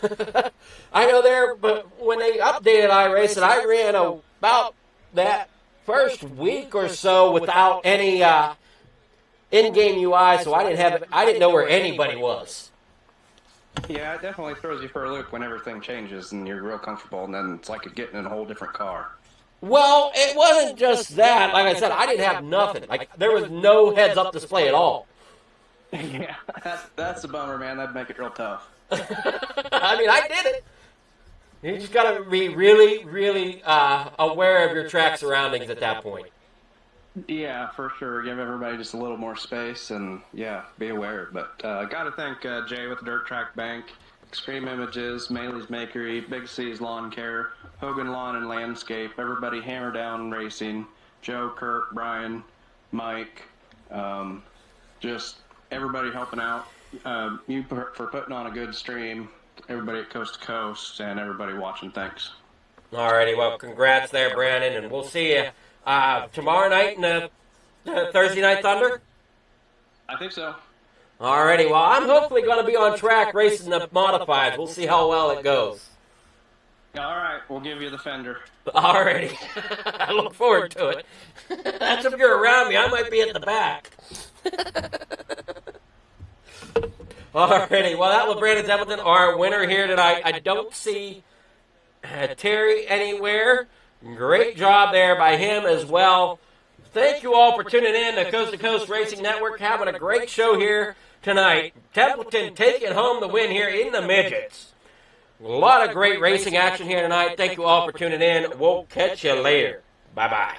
I know there, but when they updated iRacing, I ran about that first week or so without any in-game UI, so I didn't know where anybody was. Yeah, it definitely throws you for a loop when everything changes and you're real comfortable, and then it's like getting in a whole different car. Well, it wasn't just that. Like I said, I didn't have nothing. Like, there was no heads-up display at all. Yeah, that's a bummer, man. That'd make it real tough. I mean, I did it. You just got to be really, really aware of your track surroundings at that point. Yeah, for sure. Give everybody just a little more space and, yeah, be aware. But got to thank Jay with Dirt Track Bank, Extreme Images, Maley's Makery, Big C's Lawn Care, Hogan Lawn and Landscape, everybody Hammer Down Racing, Joe, Kurt, Brian, Mike, just everybody helping out. You for putting on a good stream, everybody at Coast to Coast, and everybody watching. Thanks. Alrighty, well, congrats there, Brandon, and we'll see you tomorrow night in the Thursday Night Thunder? I think so. Alrighty, well, I'm hopefully going to be on track racing the modifieds. We'll see how well it goes. All right, we'll give you the fender. Alrighty. I look forward to it. That's if you're around me. I might be at the back. Alrighty, well, that was Brandon Templeton, our winner here tonight. I don't see Terry anywhere. Great job there by him as well. Thank you all for tuning in to Coast to Coast Racing Network. Having a great show here tonight. Templeton taking home the win here in the midgets. A lot of great racing action here tonight. Thank you all for tuning in. We'll catch you later. Bye-bye.